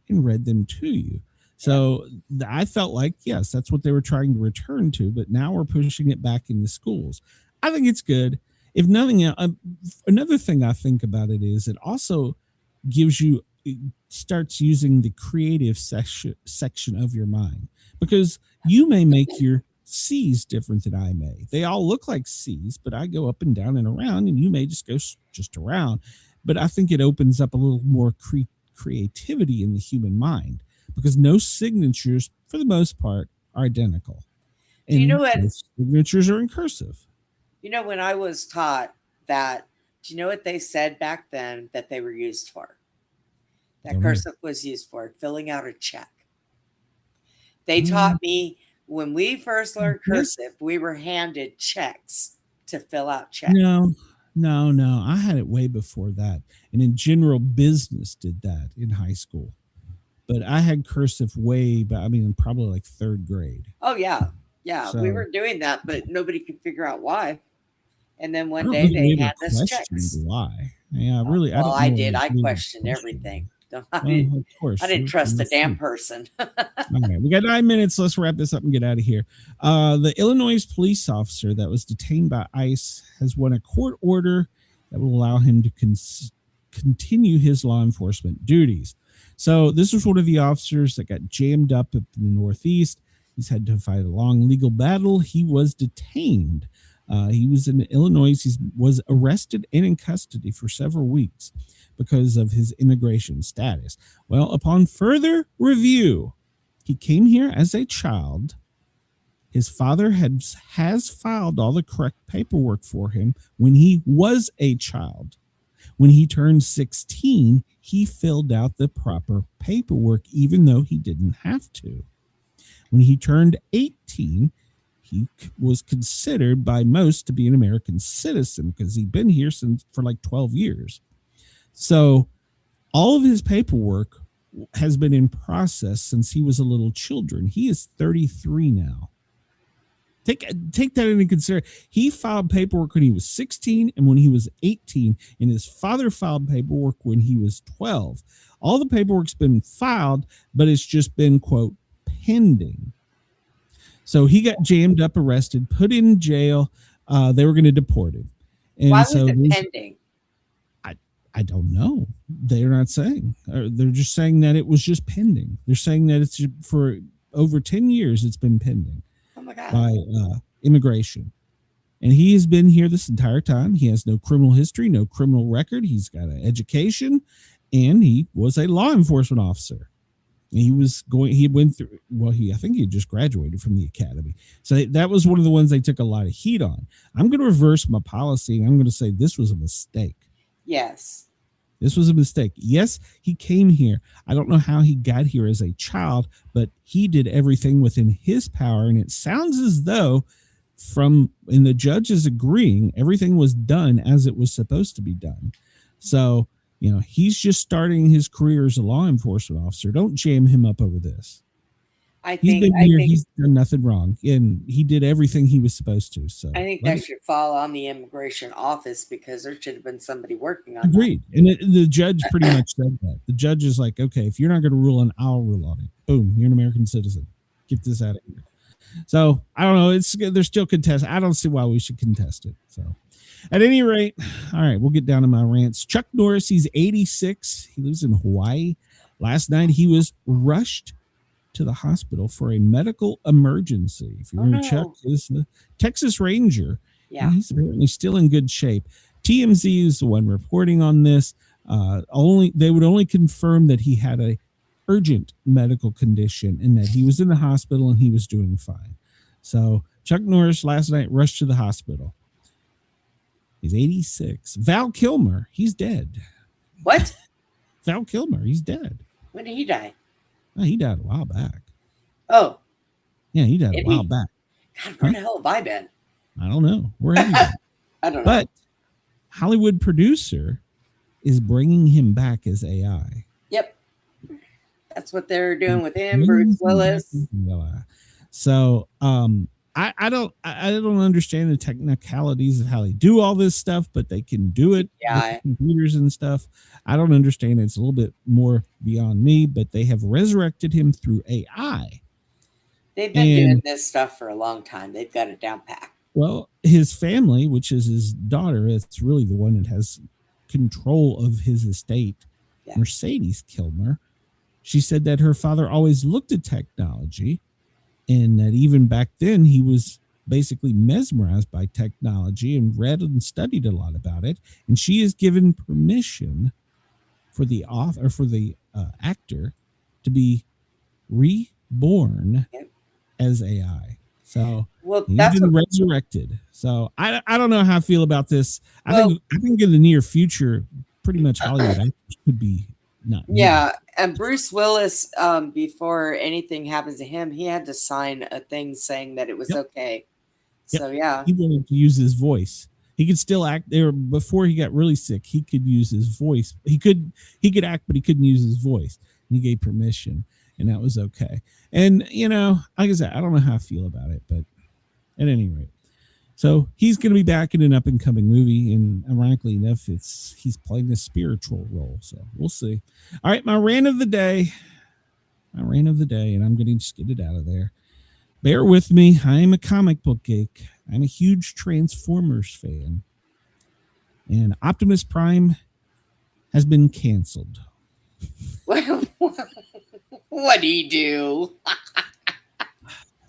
and read them to you. So I felt like, yes, that's what they were trying to return to, but now we're pushing it back in the schools. I think it's good. If nothing else, another thing I think about it is it also gives you, it starts using the creative section of your mind, because you may make your C's different than I may. They all look like C's, but I go up and down and around, and you may just go just around. But I think it opens up a little more creativity in the human mind, because no signatures, for the most part, are identical. And Do you know what? Signatures are in cursive. You know, when I was taught that, do you know what they said back then that they were used for? That cursive was used for filling out a check. They taught me when we first learned cursive, we were handed checks to fill out checks. No. I had it way before that. And in general business did that in high school. But I had cursive way, but I mean, probably like third grade. Oh, yeah. Yeah, So- we were doing that, but nobody could figure out why. And then I one don't day think they we ever had us questioned checks. why. Yeah, really. Well, don't I know did. if I we ever questioned everything. Well, I of course. didn't trust the damn person. All right, we got 9 minutes. Let's wrap this up and get out of here. The Illinois police officer that was detained by ICE has won a court order that will allow him to continue his law enforcement duties. So this was one of the officers that got jammed up in the Northeast. He's had to fight a long legal battle. He was detained. He was in Illinois. He was arrested and in custody for several weeks because of his immigration status. Well, upon further review, he came here as a child. His father has filed all the correct paperwork for him when he was a child. When he turned 16, he filled out the proper paperwork, even though he didn't have to. When he turned 18, he was considered by most to be an American citizen because he'd been here for like 12 years. So all of his paperwork has been in process since he was a little children. He is 33 now. Take that into consideration. He filed paperwork when he was 16 and when he was 18, and his father filed paperwork when he was 12. All the paperwork's been filed, but it's just been, quote, pending. So he got jammed up, arrested, put in jail. They were going to deport him. And Why was so it pending? I don't know. They're not saying. They're just saying that it was just pending. They're saying that it's for over 10 years it's been pending. Oh my God. By immigration. And he has been here this entire time. He has no criminal history, no criminal record. He's got an education, and he was a law enforcement officer. And I think he had just graduated from the academy. So that was one of the ones they took a lot of heat on. I'm going to reverse my policy, and I'm going to say this was a mistake. Yes. This was a mistake. Yes, he came here. I don't know how he got here as a child, but he did everything within his power. And it sounds as though and the judge is agreeing, everything was done as it was supposed to be done. So, he's just starting his career as a law enforcement officer. Don't jam him up over this. He's done nothing wrong, and he did everything he was supposed to. So I think that should fall on the immigration office, because there should have been somebody working on Agreed. That. And the judge pretty much said that. The judge is like, okay, if you're not going to rule on, I'll rule on it. Boom, you're an American citizen. Get this out of here. So I don't know. They're still contested. I don't see why we should contest it. So at any rate, all right, we'll get down to my rants. Chuck Norris, he's 86. He lives in Hawaii. Last night he was rushed to the hospital for a medical emergency. If you remember, Chuck is the Texas Ranger. Yeah. He's apparently still in good shape. TMZ is the one reporting on this. They would only confirm that he had a urgent medical condition and that he was in the hospital and he was doing fine. So Chuck Norris last night rushed to the hospital. He's 86. Val Kilmer, he's dead. What? Val Kilmer, he's dead. When did he die? Oh, he died a while back. Oh. Yeah, he died a while back. God, where the hell have I been? I don't know. Where have you been? I don't know. But Hollywood producer is bringing him back as AI. Yep. That's what they're doing with him, Bruce Willis. So I don't understand the technicalities of how they do all this stuff, but they can do it with computers and stuff. I don't understand. It's a little bit more beyond me, but they have resurrected him through AI. They've been doing this stuff for a long time. They've got it down pat. Well, his family, which is his daughter, it's really the one that has control of his estate. Yeah. Mercedes Kilmer. She said that her father always looked at technology, and that even back then he was basically mesmerized by technology and read and studied a lot about it. And she is given permission for the author, for the actor, to be reborn as AI. So he's been resurrected. So I don't know how I feel about this. I think in the near future, pretty much Hollywood actors could be not. Yeah, and Bruce Willis, before anything happens to him, he had to sign a thing saying that it was okay. So yeah, he wanted to use his voice. He could still act there before he got really sick. He could use his voice. He could act, but he couldn't use his voice. And he gave permission, and that was okay. And like I said, I don't know how I feel about it, but at any rate, so he's going to be back in an up and coming movie, and ironically enough, he's playing a spiritual role. So we'll see. All right, my rant of the day, and I'm going to just get it out of there. Bear with me. I am a comic book geek. I'm a huge Transformers fan, and Optimus Prime has been canceled. What'd he do?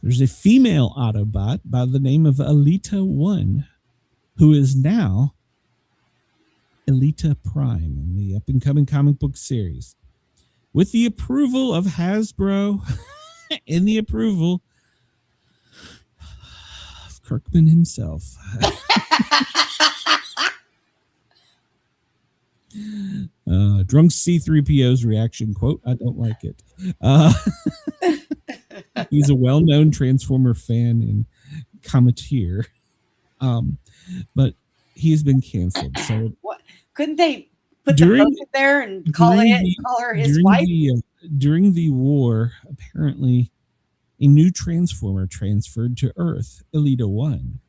There's a female Autobot by the name of Alita 1, who is now Alita Prime in the up-and-coming comic book series. With the approval of Hasbro and the approval of Kirkman himself. Drunk C-3PO's reaction, quote, I don't like it. He's a well-known Transformer fan and commentator, but he's been canceled. So what? Couldn't they put the book in there and call her his wife? During the war, apparently, a new Transformer transferred to Earth, Alita 1.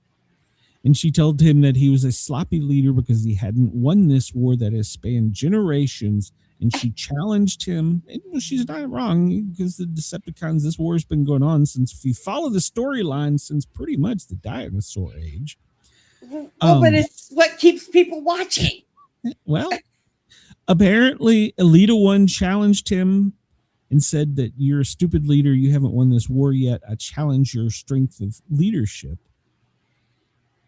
And she told him that he was a sloppy leader because he hadn't won this war that has spanned generations. And she challenged him. And she's not wrong, because the Decepticons, this war has been going on since, if you follow the storyline, since pretty much the dinosaur age. But it's what keeps people watching. Well, apparently Alita 1 challenged him and said that you're a stupid leader. You haven't won this war yet. I challenge your strength of leadership.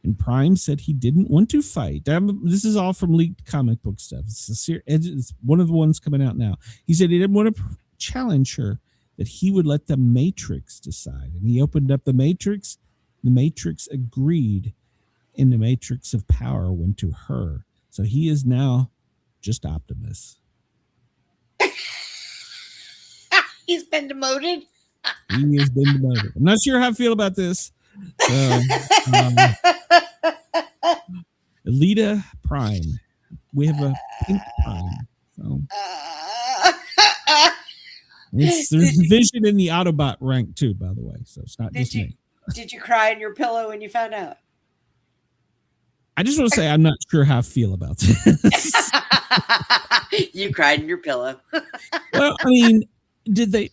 And Prime said he didn't want to fight. This is all from leaked comic book stuff. It's one of the ones coming out now. He said he didn't want to challenge her, that he would let the Matrix decide. And he opened up the Matrix. The Matrix agreed, and the Matrix of power went to her. So he is now just Optimus. He's been demoted. He has been demoted. I'm not sure how I feel about this. So, Alita Prime. We have a pink Prime. So. There's division in the Autobot rank too, by the way. So it's not just me. Did you cry in your pillow when you found out? I just want to say I'm not sure how I feel about this. You cried in your pillow. Well, I mean,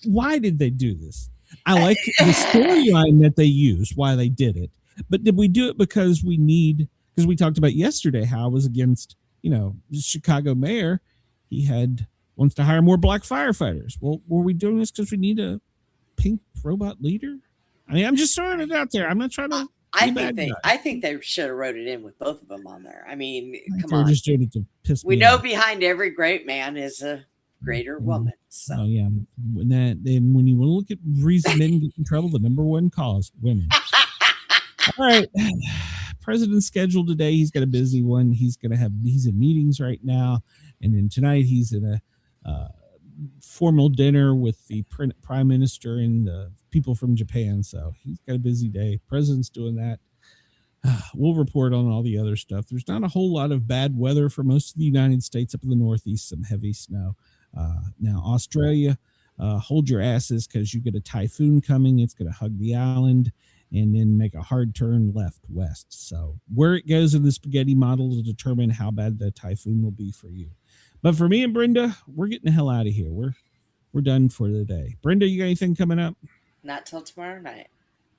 why did they do this? I like the storyline that they used, why they did it. But did we do it because we talked about yesterday how I was against, the Chicago mayor. He wants to hire more black firefighters. Well, were we doing this because we need a pink robot leader? I mean, I'm just throwing it out there. I'm not trying to. I think they should have wrote it in with both of them on there. I mean, come on. Just doing it to piss me we know off. Behind every great man is a greater woman. So. Oh yeah, when you want to look at reason men get in trouble, the number one cause, women. All right, President's schedule today. He's got a busy one. He's in meetings right now, and then tonight he's in a formal dinner with the prime minister and the people from Japan. So he's got a busy day. President's doing that. We'll report on all the other stuff. There's not a whole lot of bad weather for most of the United States. Up in the Northeast, some heavy snow. Now Australia, hold your asses, because you get a typhoon coming. It's going to hug the island, and then make a hard turn left west. So where it goes in the spaghetti model will determine how bad the typhoon will be for you. But for me and Brenda, we're getting the hell out of here. We're done for the day. Brenda, you got anything coming up? Not till tomorrow night.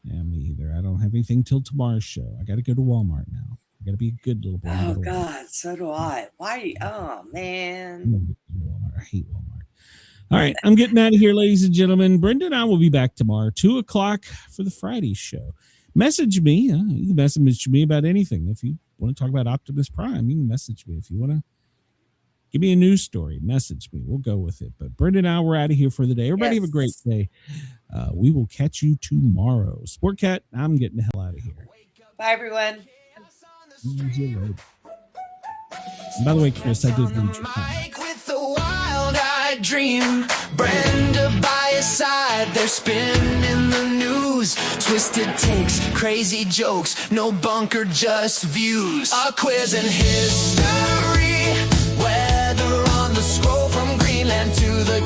Yeah, me either. I don't have anything till tomorrow's show. I got to go to Walmart now. I got to be a good little boy. Oh, God, so do I. Why? Oh, man. I hate Walmart. All right, I'm getting out of here, ladies and gentlemen. Brenda and I will be back tomorrow, 2 o'clock for the Friday show. Message me. You can message me about anything. If you want to talk about Optimus Prime, you can message me. If you want to give me a news story, message me. We'll go with it. But Brenda and I, we're out of here for the day. Everybody have a great day. We will catch you tomorrow. Sportcat, I'm getting the hell out of here. Bye, everyone. And by the way, Chris, I did read your comment. With the wild-eyed dream, Brenda by his side, they're spinning the news. Twisted takes, crazy jokes, no bunker, just views. A quiz in history, weather on the scroll from Greenland to the